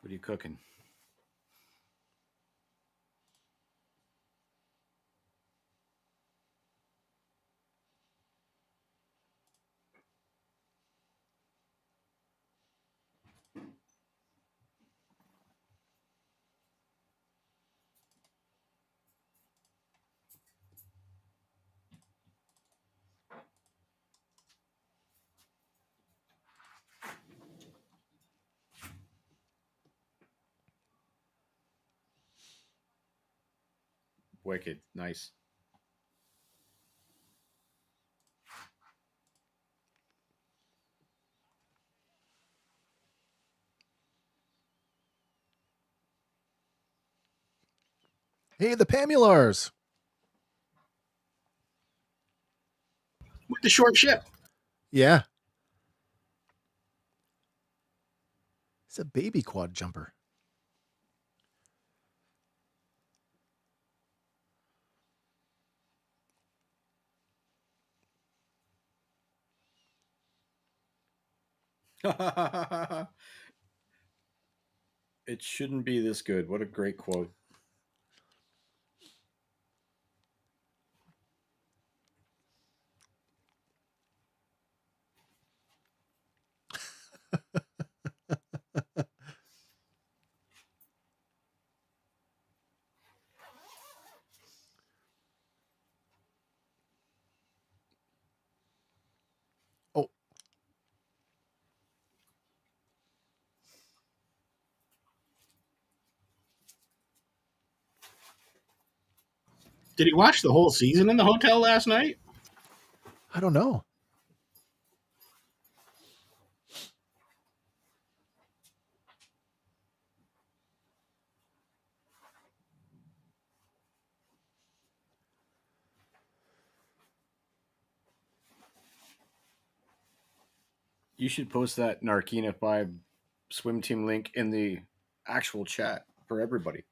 What are you cooking? Wicked. Nice. Hey, the Pamulars. With the short ship. Yeah. It's a baby quad jumper. It shouldn't be this good. What a great quote. Oh. Did he watch the whole season in the hotel last night? I don't know. You should post that Narkina 5 swim team link in the actual chat for everybody.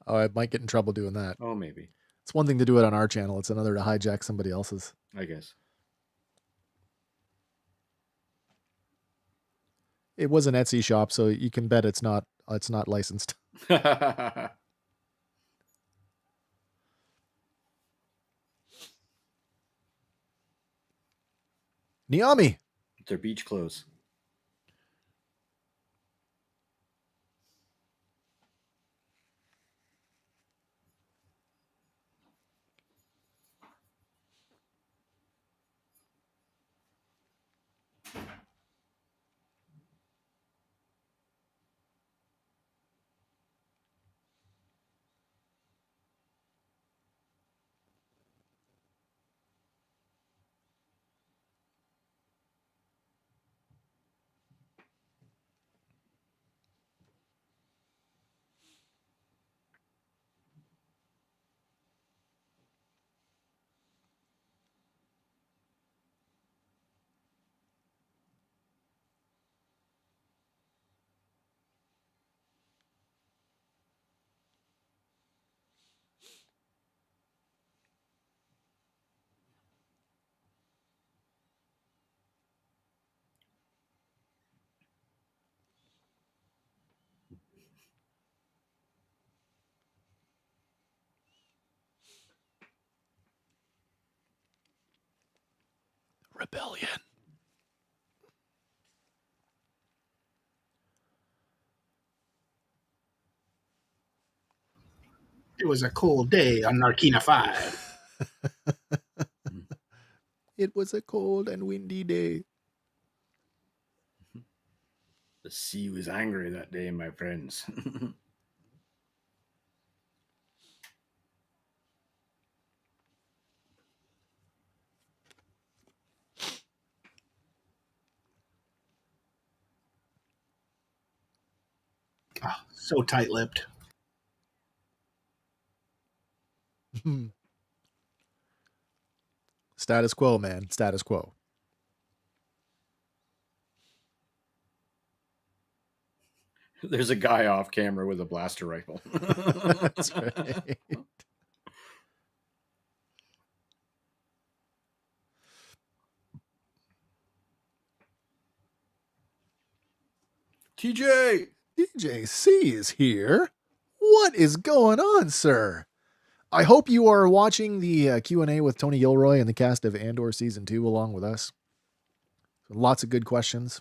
Oh, I might get in trouble doing that. Oh, maybe. It's one thing to do it on our channel. It's another to hijack somebody else's. I guess. It was an Etsy shop, so you can bet it's not licensed. Niami. Their beach clothes. Rebellion. It was a cold day on Narkina 5. It was a cold and windy day. The sea was angry that day, my friends. Oh, so tight-lipped. Status quo, man. Status quo. There's a guy off camera with a blaster rifle. That's right. TJ! DJC is here. What is going on, sir? I hope you are watching the Q&A with Tony Gilroy and the cast of Andor Season 2 along with us. Lots of good questions.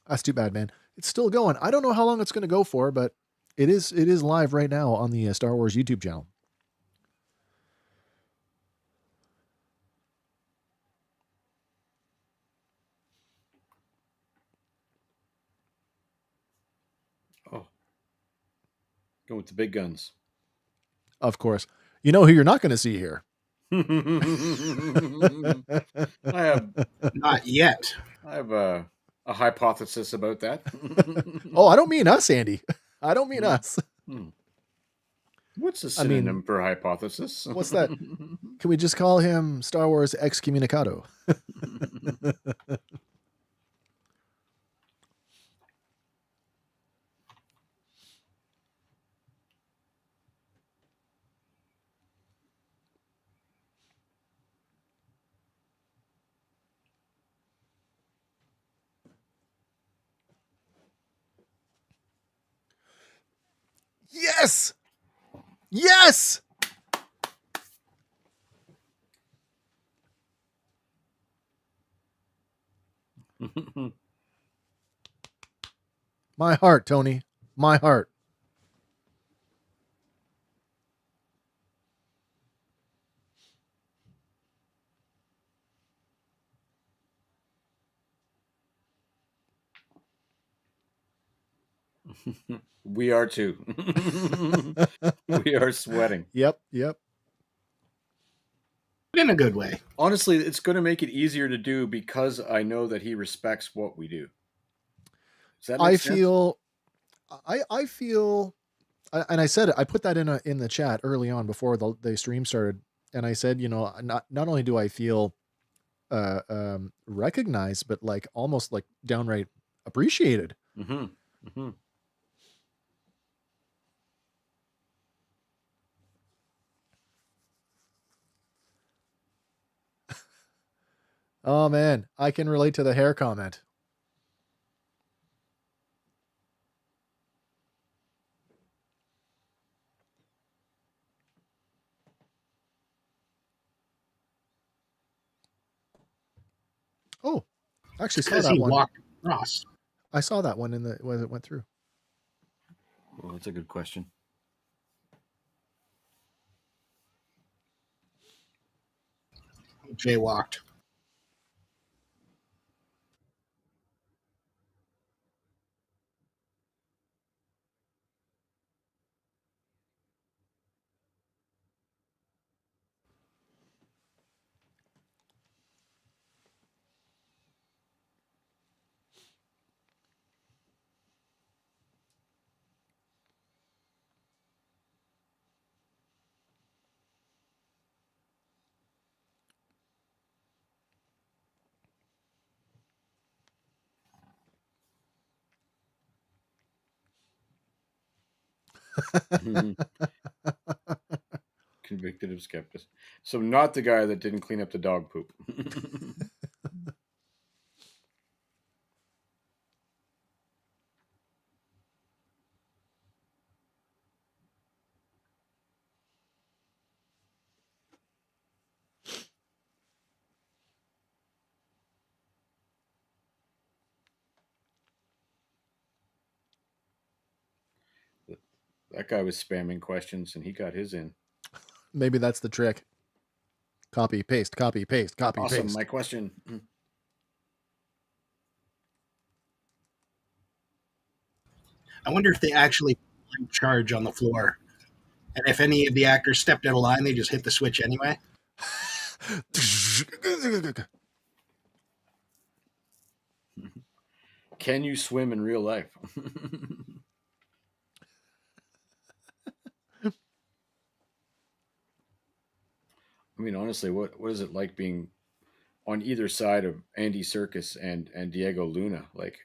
That's too bad, man. It's still going. I don't know how long it's going to go for, but it is live right now on the Star Wars YouTube channel. Oh. Go with the big guns. Of course. You know who you're not going to see here? I have Not yet. I have a hypothesis about that. Oh, I don't mean us, Andy. I don't mean us. What's the synonym for hypothesis? What's that? Can we just call him Star Wars Excommunicado? Yes! Yes! My heart, Tony. My heart. We are too. We are sweating. Yep. In a good way. Honestly, it's going to make it easier to do because I know that he respects what we do. Does that make sense? I feel, and I said it, I put that in the chat early on before the stream started, and I said, not only do I feel recognized, but like almost like downright appreciated. Oh man, I can relate to the hair comment. Oh, I actually saw that one. Walked across. I saw that one when it went through. Well, that's a good question. Jaywalked. Convicted of skepticism. So not the guy that didn't clean up the dog poop. That guy was spamming questions and he got his in. Maybe that's the trick. Copy, paste, copy, paste, copy, awesome, paste. My question. I wonder if they actually charge on the floor And if any of the actors stepped out of line, they just hit the switch anyway. Can you swim in real life? I mean, honestly, what is it like being on either side of Andy Serkis and Diego Luna? Like,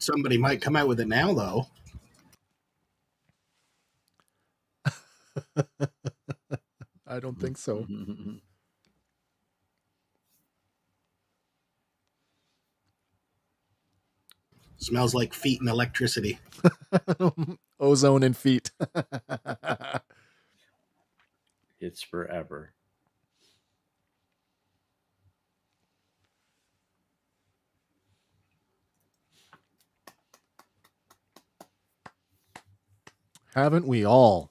Somebody might come out with it now, though. I don't think so. Smells like feet and electricity. Ozone and feet. it's forever. Haven't we all?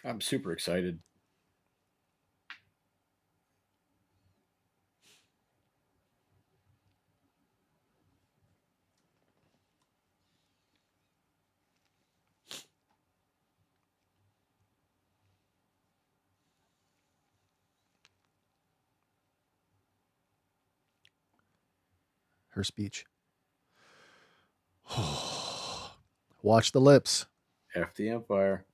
I'm super excited. Her speech. Watch the lips. F the Empire.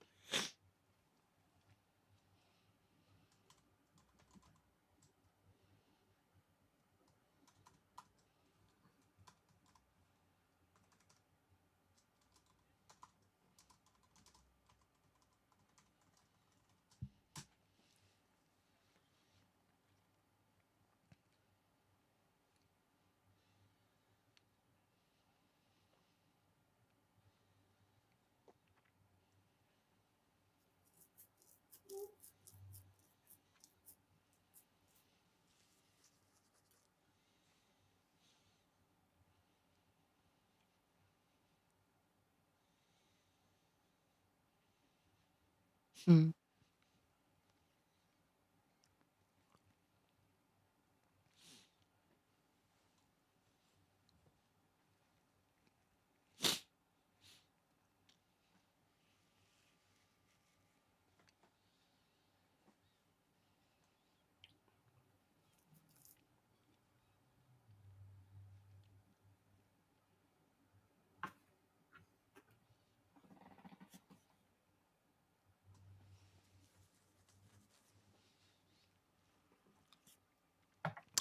Hmm.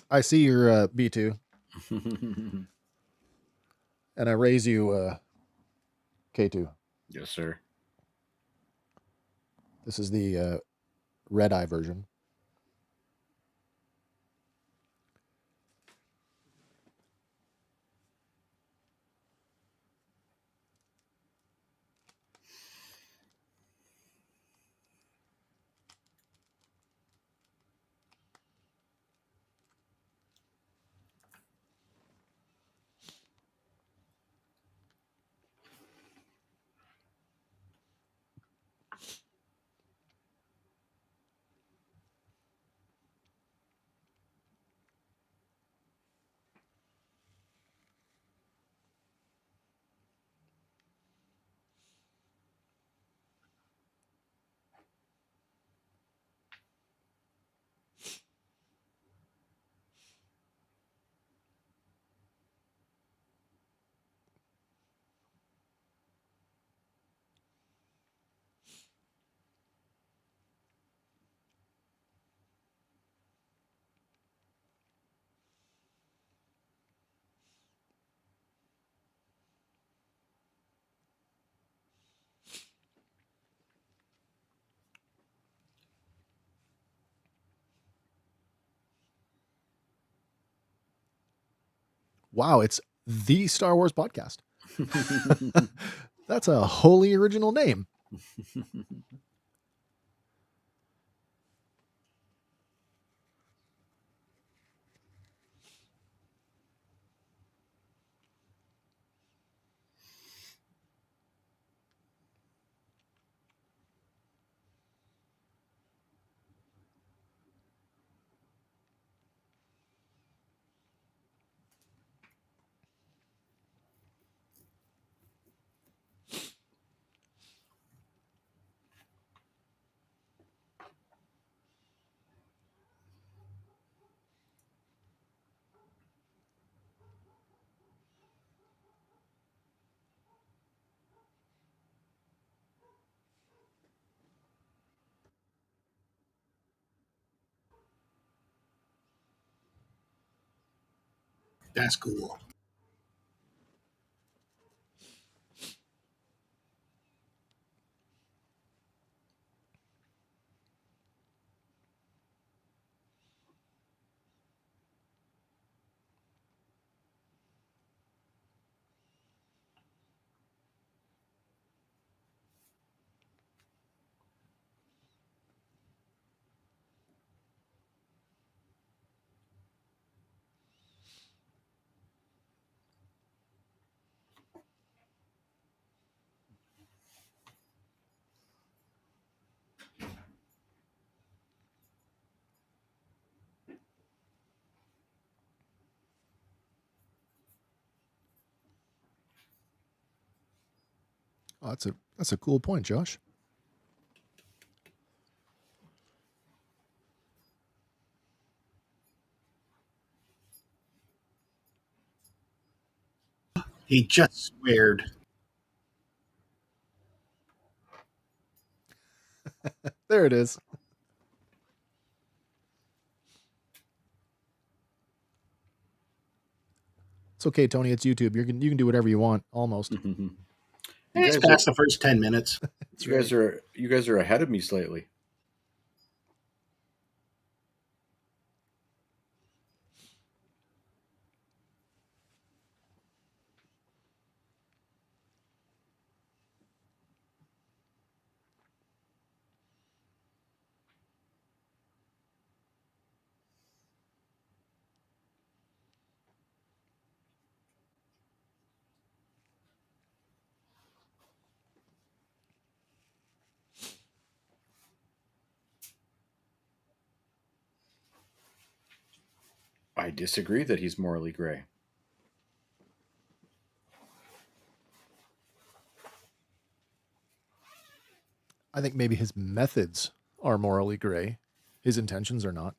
I see your B2, and I raise you K2. Yes, sir. This is the red eye version. Wow, it's the Star Wars podcast. That's a wholly original name. That's cool. Oh, that's a cool point, Josh. He just sweared. There it is. It's okay, Tony. It's YouTube. You can do whatever you want, almost. Mm-hmm. It's past the first 10 minutes. You guys are ahead of me slightly. I disagree that he's morally gray. I think maybe his methods are morally gray. His intentions are not.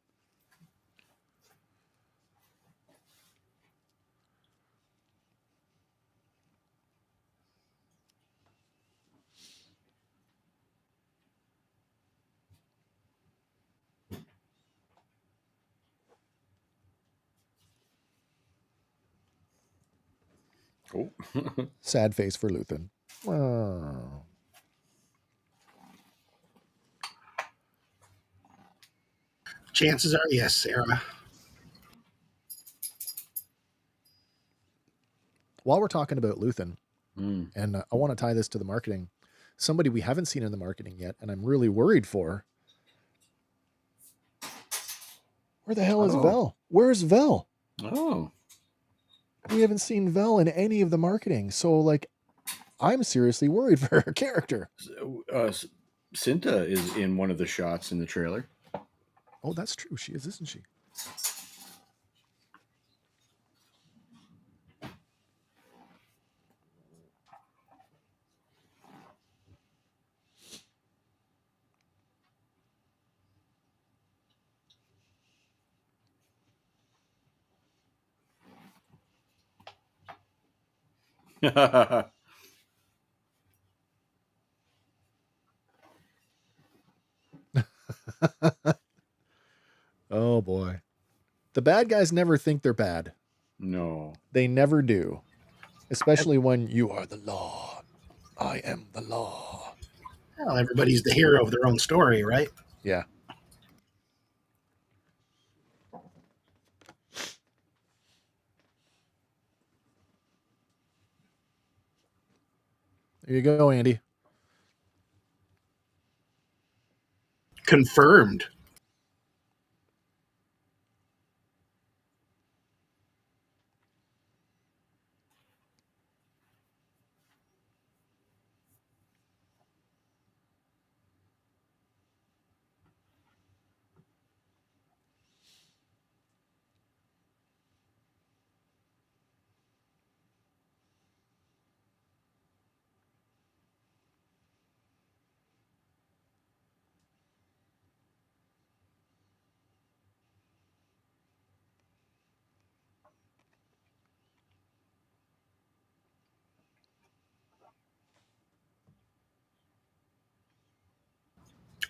Oh. Sad face for Luthen. Oh. Chances are, yes, Sarah. While we're talking about Luthen, and I want to tie this to the marketing, somebody we haven't seen in the marketing yet, and I'm really worried for. Where the hell is Vel? Where's Vel? Oh. We haven't seen Vel in any of the marketing. So, like, I'm seriously worried for her character. Cinta is in one of the shots in the trailer. Oh, that's true. She is, isn't she? Oh boy. The bad guys never think they're bad. No. They never do. Especially when you are the law. I am the law. Well, everybody's the hero of their own story, right? Yeah. There you go, Andy. Confirmed.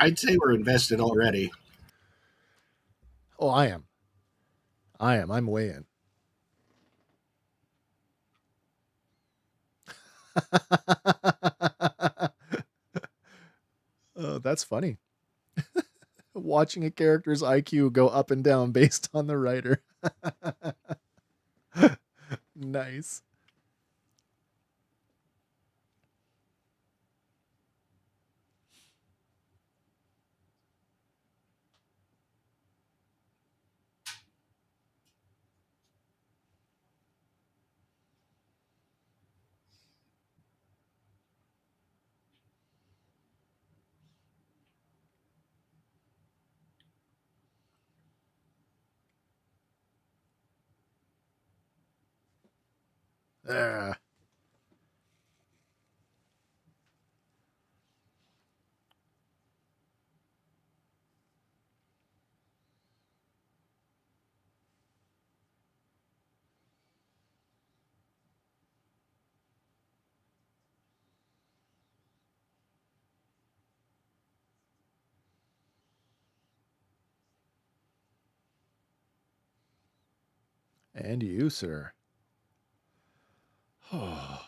I'd say we're invested already. Oh, I am. I'm way in. Oh, that's funny. Watching a character's IQ go up and down based on the writer. Nice. Ah. And you, sir. Oh.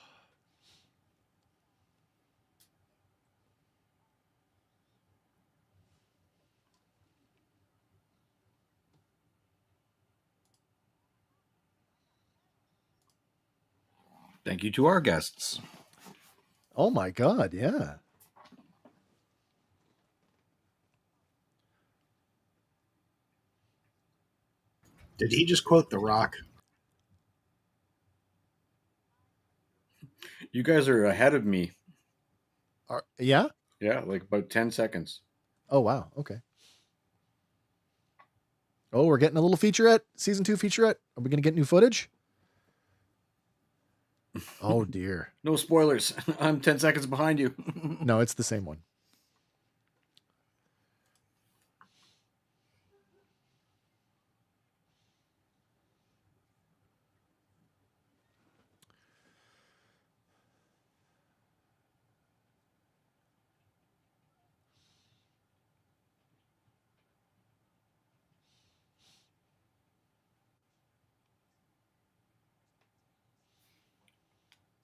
Thank you to our guests. Oh my God, yeah. Did he just quote The Rock? You guys are ahead of me. Yeah? Yeah, like about 10 seconds. Oh, wow. Okay. Oh, we're getting a little featurette, season 2 featurette. Are we going to get new footage? Oh, dear. No spoilers. I'm 10 seconds behind you. No, it's the same one.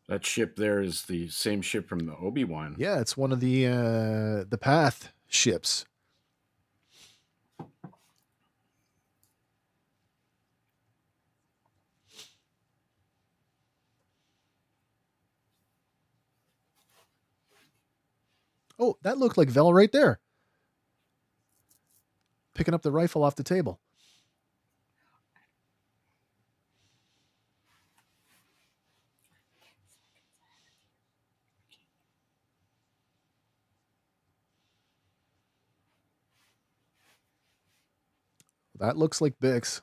That ship there is the same ship from the Obi-Wan. Yeah, it's one of the Path ships. Oh, that looked like Vel right there. Picking up the rifle off the table. That looks like Bix.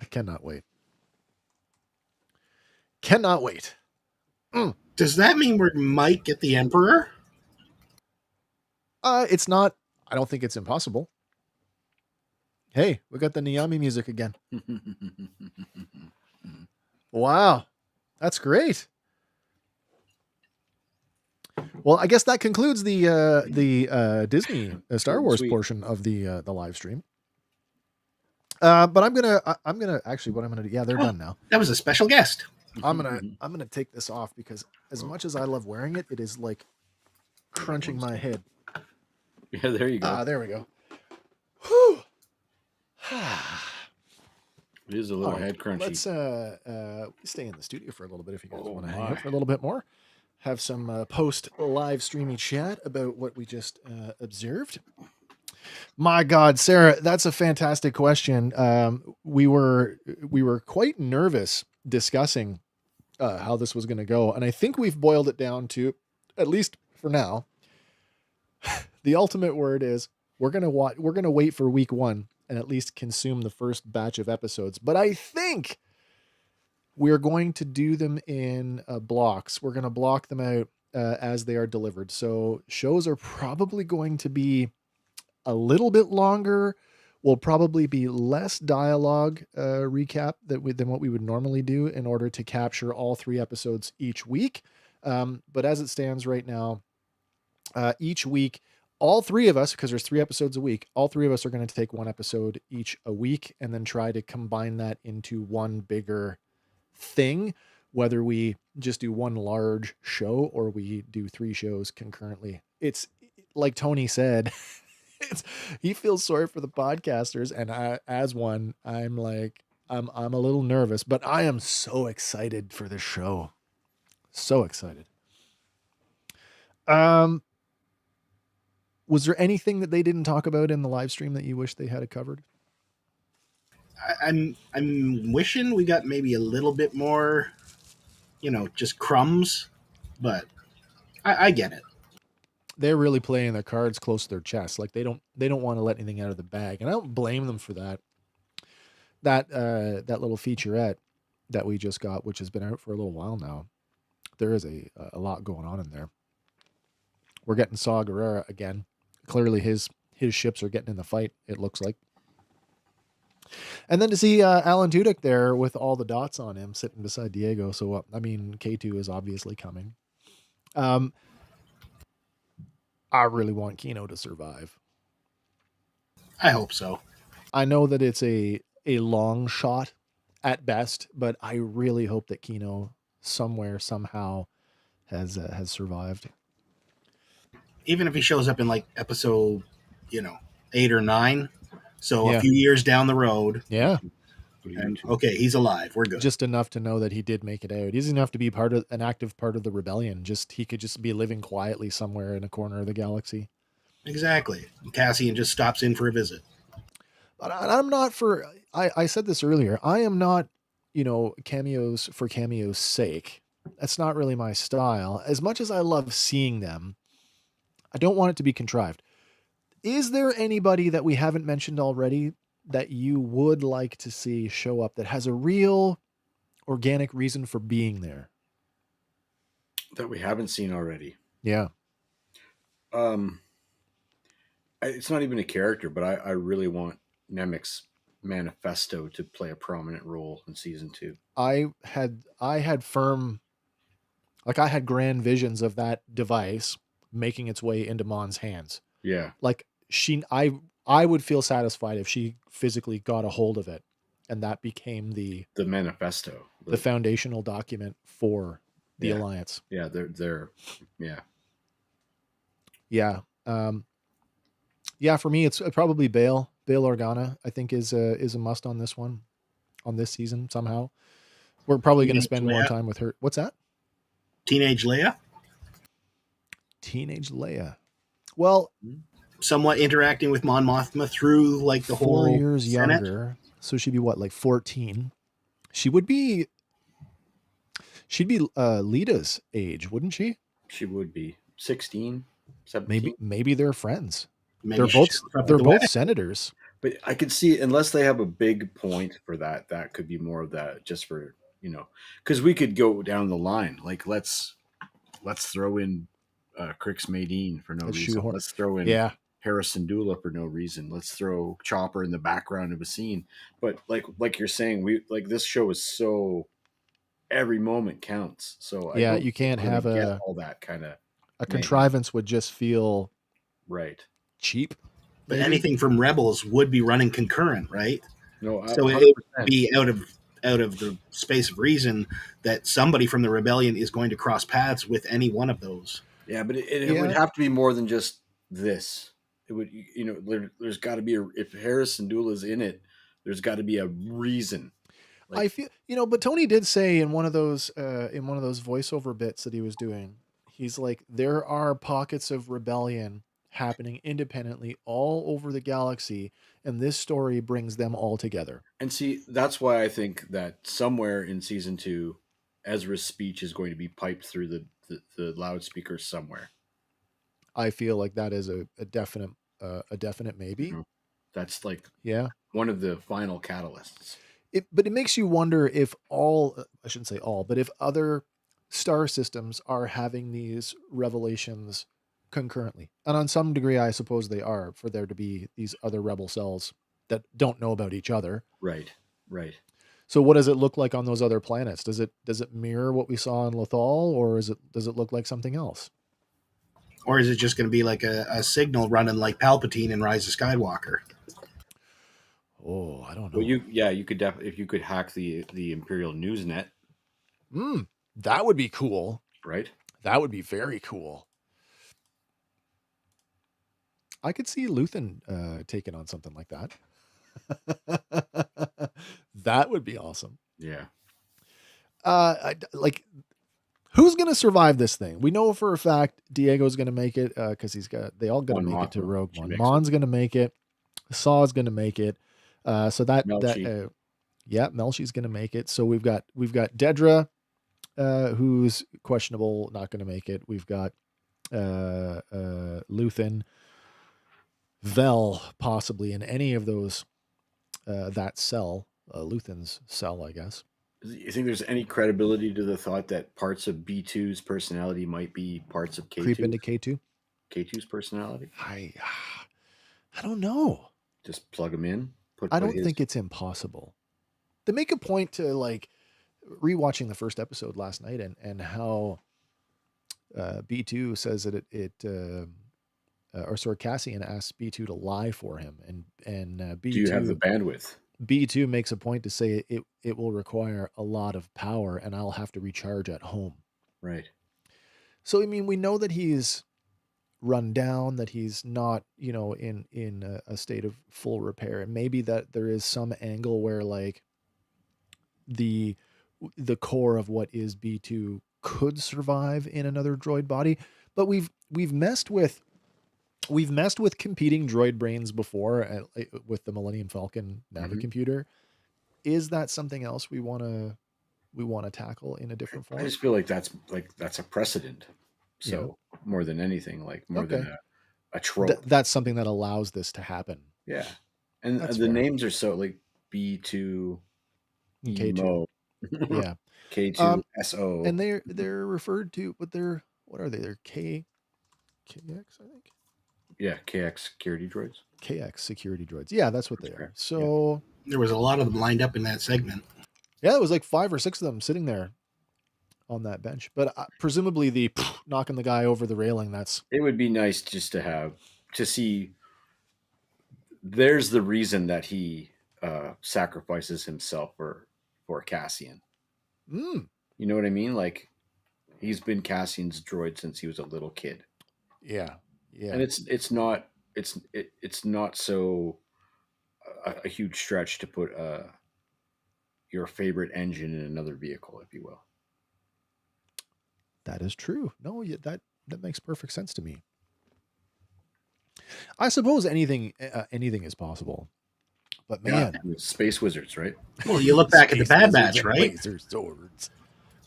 I cannot wait. Cannot wait. Does that mean we might get the Emperor? It's not. I don't think it's impossible. Hey, we got the Niyami music again. Wow, that's great. Well, I guess that concludes the Disney Star Wars portion of the live stream. But I'm gonna actually what I'm gonna do. Yeah, they're done now. That was a special guest. I'm gonna take this off because as much as I love wearing it, it is like crunching my head. Yeah, there you go. There we go. Whew. It is a little head crunchy. Let's stay in the studio for a little bit if you guys want to hang out for a little bit more. Have some post live streamy chat about what we just observed. My God, Sarah, that's a fantastic question. We were quite nervous discussing how this was going to go, and I think we've boiled it down to, at least for now, the ultimate word is we're gonna wait for week 1 and at least consume the first batch of episodes. But I think we're going to do them in blocks. We're going to block them out as they are delivered. So shows are probably going to be a little bit longer. Will probably be less dialogue recap than what we would normally do in order to capture all 3 episodes each week. But as it stands right now, each week, all 3 of us, because there's 3 episodes a week, all 3 of us are going to take 1 episode each a week and then try to combine that into one bigger thing, whether we just do 1 large show or we do 3 shows concurrently. It's like Tony said, he feels sorry for the podcasters, and I, as one, I'm like, I'm a little nervous, but I am so excited for this show. So excited. Was there anything that they didn't talk about in the live stream that you wish they had covered? I'm wishing we got maybe a little bit more, just crumbs, but I get it. They're really playing their cards close to their chest. Like they don't want to let anything out of the bag, and I don't blame them for that. That little featurette that we just got, which has been out for a little while now, there is a lot going on in there. We're getting Saw Gerrera again. Clearly his ships are getting in the fight, it looks like. And then to see Alan Tudyk there with all the dots on him sitting beside Diego. So, K2 is obviously coming. I really want Kino to survive. I hope so. I know that it's a long shot at best, but I really hope that Kino somewhere, somehow has survived. Even if he shows up in like episode, 8 or 9. So a few years down the road. Yeah. And, okay, he's alive. We're good. Just enough to know that he did make it out. He doesn't have to be an active part of the rebellion. He could just be living quietly somewhere in a corner of the galaxy. Exactly. Cassian just stops in for a visit. But I'm not for. I said this earlier. I am not, cameos for cameos' sake. That's not really my style. As much as I love seeing them, I don't want it to be contrived. Is there anybody that we haven't mentioned already that you would like to see show up that has a real organic reason for being there? That we haven't seen already? Yeah. It's not even a character, but I really want Nemec's manifesto to play a prominent role in season 2. I had grand visions of that device making its way into Mon's hands. Yeah. Like I would feel satisfied if she physically got a hold of it and that became the manifesto, the foundational document for the Alliance. Yeah. They're yeah. Yeah. For me, it's probably Bail Organa, I think is a must on this one, on this season somehow. We're probably going to spend more time with her. What's that? Teenage Leia. Well, somewhat interacting with Mon Mothma through like the 4 whole years Senate. Younger. So she'd be what, like 14? She'd be Lita's age, wouldn't she? She would be 16, 17. Maybe they're friends. Maybe they're both senators. But I could see, unless they have a big point for that could be more of that just for, because we could go down the line. Like let's throw in Crix Madine for no reason. Let's throw in Hera Syndulla for no reason. Let's throw Chopper in the background of a scene. But like you're saying, this show is so every moment counts. So you can't have all that kind of a contrivance would just feel right cheap. But anything from Rebels would be running concurrent, right? No, so it would be out of the space of reason that somebody from the rebellion is going to cross paths with any one of those. Yeah, but it would have to be more than just this. It would, there's got to be if Hera Syndulla is in it, there's got to be a reason. Like, I feel, but Tony did say in one of those voiceover bits that he was doing, he's like, there are pockets of rebellion happening independently all over the galaxy, and this story brings them all together. and see, that's why I think that somewhere in season 2, Ezra's speech is going to be piped through the loudspeakers somewhere. I feel like that is a definite maybe. That's like Yeah. one of the final catalysts. But it makes you wonder if I shouldn't say all, but if other star systems are having these revelations concurrently. And on some degree, I suppose they are, for there to be these other rebel cells that don't know about each other. Right. Right. So what does it look like on those other planets? Does it mirror what we saw in Lothal, or does it look like something else? Or is it just going to be like a signal running like Palpatine in Rise of Skywalker? Oh, I don't Well, know. you could definitely, if you could hack the Imperial Newsnet. That would be cool. Right. That would be very cool. I could see Luthen taking on something like that. That would be awesome. Yeah. Who's going to survive this thing? We know for a fact Diego's going to make it because they all going to make it to Rogue One. Mon's going to make it. Saw's going to make it. So Melshi. Melshi's going to make it. So we've got Dedra, who's questionable, not going to make it. We've got Luthen, Vel, possibly in any of those that cell, Luthen's cell, I guess. You think there's any credibility to the thought that parts of B2's personality might be parts of K2? Creep into K2? K2's personality? I don't know. Just plug them in? I don't think it's impossible. They make a point to, like, rewatching the first episode last night and how B2 says that Cassian asks B2 to lie for him, and B2, do you have the bandwidth? B2 makes a point to say it will require a lot of power, and I'll have to recharge at home. Right. So I mean, we know that he's run down, that he's not, in a state of full repair, and maybe that there is some angle where, like, the core of what is B2 could survive in another droid body. But we've messed with competing droid brains before with the Millennium Falcon Navicomputer. Is that something else we want to tackle in a different form? I just feel like that's a precedent. So more than anything, like more than a trope. That's something that allows this to happen. Yeah. And that's the fair. names are so, like, B2, K2. Yeah. K2, SO. And they're referred to, but what are they? They're KX, I think. Yeah, KX security droids. KX security droids. Yeah, that's what they are. So there was a lot of them lined up in that segment. Yeah, it was like 5 or 6 of them sitting there on that bench. But presumably the knocking the guy over the railing, it would be nice just to see. There's the reason that he sacrifices himself for Cassian. You know what I mean? Like, he's been Cassian's droid since he was a little kid. Yeah. And it's not so a huge stretch to put your favorite engine in another vehicle, if you will. That is true. No, that makes perfect sense to me. I suppose anything is possible. But man, space wizards, right? Well, you look back at the Bad Batch, right? Laser swords.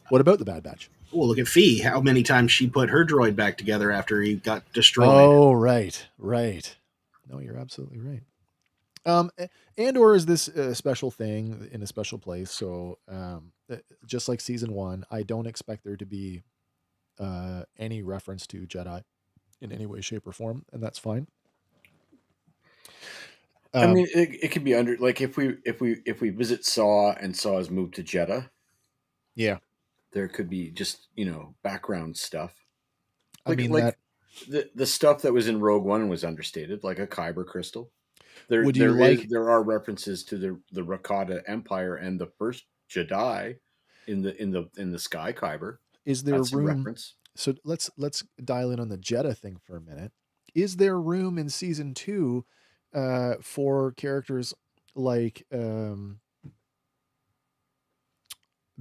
What about the Bad Batch? Well, look at Fee. How many times she put her droid back together after he got destroyed? Oh, right. No, you're absolutely right. Andor is this special thing in a special place. So, just like season 1, I don't expect there to be any reference to Jedi in any way, shape, or form, and that's fine. I mean, it could be under, like, if we visit Saw and Saw is moved to Jeddah. Yeah, there could be just, background stuff. Like, I mean, the stuff that was in Rogue One was understated, like a Kyber crystal. There are references to the Rakata Empire and the first Jedi in the Sky Kyber. Is there room? Reference. So let's dial in on the Jeddah thing for a minute. Is there room in season 2 for characters like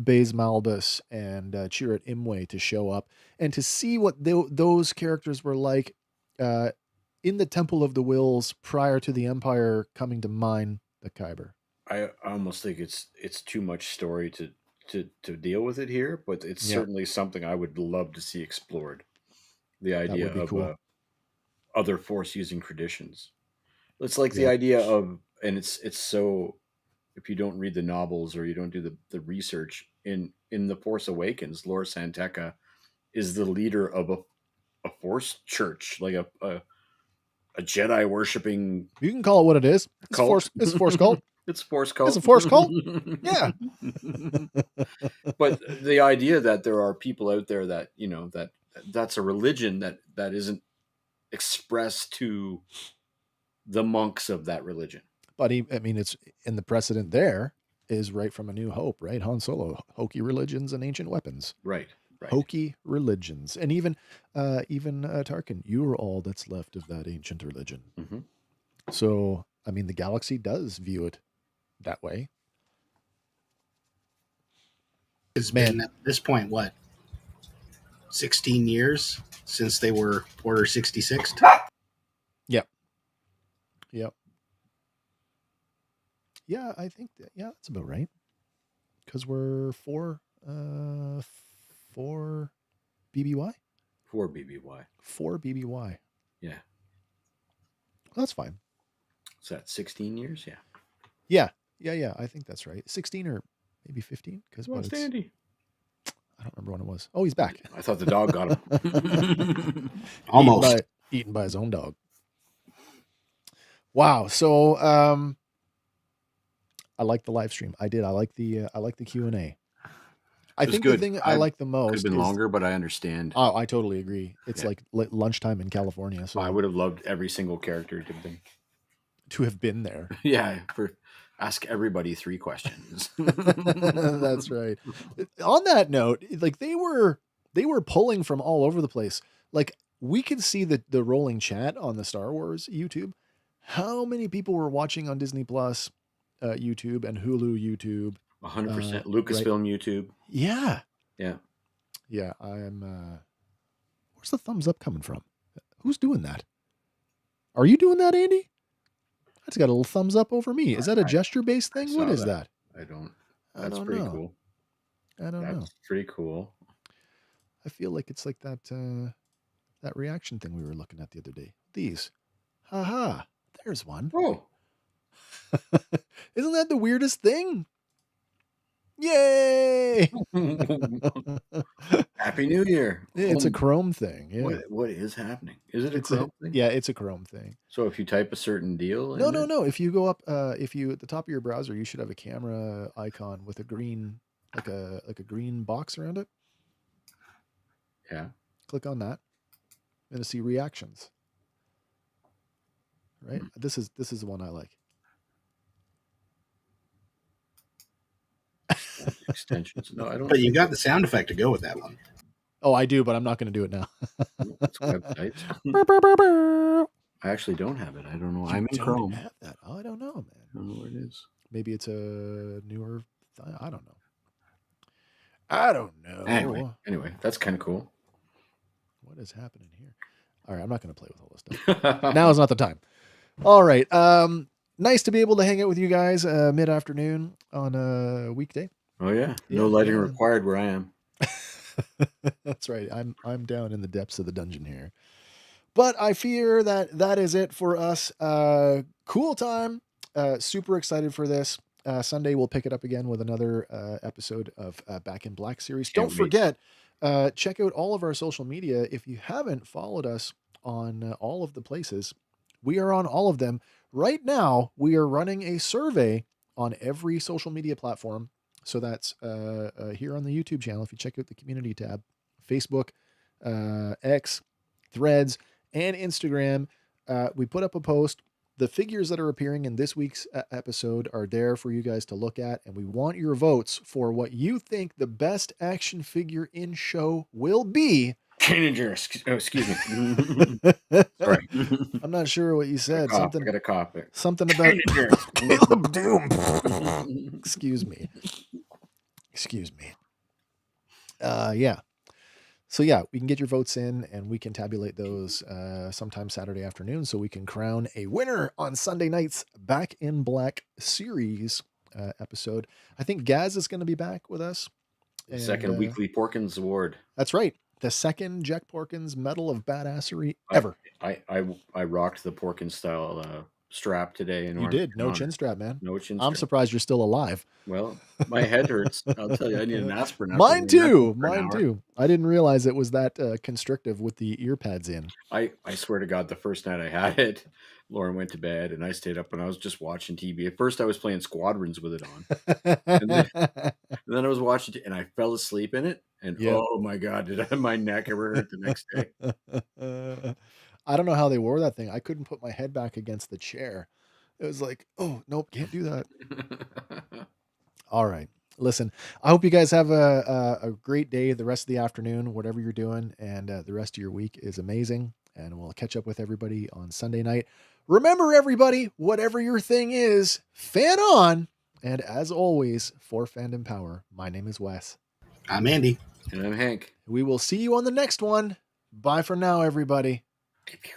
Baze Malbus and Chirrut Imwe to show up and to see what those characters were like in the Temple of the Wills prior to the Empire coming to mine the Kyber. I almost think it's too much story to deal with it here, but it's certainly something I would love to see explored. The idea of cool. Other Force using traditions. It's like the idea of, and it's so, if you don't read the novels or you don't do the research in The Force Awakens, Lor Santeca is the leader of a Force church, like a Jedi worshipping. You can call it what it is. It's cult. It's a Force cult. It's a Force cult. It's a Force cult. Yeah. But the idea that there are people out there that, that's a religion that isn't expressed to the monks of that religion. But it's in the precedent there is right from A New Hope, right? Han Solo, hokey religions and ancient weapons. Right. Hokey religions. And even Tarkin, you are all that's left of that ancient religion. Mm-hmm. So, the galaxy does view it that way. It's been at this point, 16 years since they were Order 66? Yep. Yeah, I think that's about right. Because we're 4 BBY? 4 BBY. 4 BBY. Yeah. Well, that's fine. So that's 16 years? Yeah. Yeah. I think that's right. 16 or maybe 15? Because what's Andy? I don't remember when it was. Oh, he's back. I thought the dog got him. Almost. Eaten by his own dog. Wow. So, I like the live stream. I did. I like the Q&A. I think the thing I like the most could have been longer, but I understand. Oh, I totally agree. It's like lunchtime in California. So I would have loved every single character to have been there. Yeah, ask everybody 3 questions. That's right. On that note, like they were pulling from all over the place. Like we could see the rolling chat on the Star Wars YouTube. How many people were watching on Disney Plus YouTube and Hulu YouTube? 100%. Lucasfilm YouTube. Yeah. I'm. Where's the thumbs up coming from? Who's doing that? Are you doing that, Andy? That's got a little thumbs up over me. Is that a gesture-based thing? What is that? I don't. That's pretty cool. I don't know. That's pretty cool. I feel like it's like that that reaction thing we were looking at the other day. These. Haha. There's one. Oh. Isn't that the weirdest thing? Yay! Happy New Year. It's a Chrome thing. Yeah. What is happening? Is it a Chrome thing? Yeah, it's a Chrome thing. So if you type a certain deal? No. If you go up, if you at the top of your browser, you should have a camera icon with a green, like a green box around it. Yeah. Click on that, and to see reactions. Right. This is the one I like. Extensions. No, I don't. But you got the sound effect to go with that one. Oh, I do, but I'm not going to do it now. That's websites. I actually don't have it. I don't know. I'm in Chrome. Have that? Oh, I don't know, man. I don't know where it is. Maybe it's a newer. I don't know. Anyway, that's kind of cool. What is happening here? All right, I'm not going to play with all this stuff. Now is not the time. All right. Nice to be able to hang out with you guys mid-afternoon on a weekday. Oh yeah, no lighting required where I am. That's right. I'm down in the depths of the dungeon here, but I fear that is it for us. Cool time. Super excited for this. Sunday we'll pick it up again with another episode of Back in Black series. Don't forget, check out all of our social media. If you haven't followed us on all of the places, we are on all of them. Right now, we are running a survey on every social media platform. So that's here on the YouTube channel. If you check out the community tab, Facebook, X, Threads, and Instagram, we put up a post. The figures that are appearing in this week's episode are there for you guys to look at. And we want your votes for what you think the best action figure in show will be. Excuse me. Sorry. I'm not sure what you said. I got a cough there. Something about Caleb Doom. Excuse me. Excuse me. Yeah. So yeah, we can get your votes in and we can tabulate those sometime Saturday afternoon so we can crown a winner on Sunday night's Back in Black series episode. I think Gaz is going to be back with us. The second weekly Porkins Award. That's right. The second Jack Porkins Medal of Badassery ever. I rocked the Porkins style strap today. You did. No chin strap, man. No chin strap. I'm surprised you're still alive. Well, my head hurts. I'll tell you, I need an aspirin. Mine too. Mine too. I didn't realize it was that constrictive with the ear pads in. I swear to God, the first night I had it, Lauren went to bed and I stayed up and I was just watching TV. At first I was playing Squadrons with it on. and then I was watching it and I fell asleep in it. And oh my God, did my neck ever hurt the next day? I don't know how they wore that thing. I couldn't put my head back against the chair. It was like, oh, nope, can't do that. All right. Listen, I hope you guys have a great day the rest of the afternoon, whatever you're doing, and the rest of your week is amazing. And we'll catch up with everybody on Sunday night. Remember, everybody, whatever your thing is, fan on. And as always, for Fandom Power, my name is Wes. I'm Andy. And I'm Hank. We will see you on the next one. Bye for now, everybody. Pew, pew.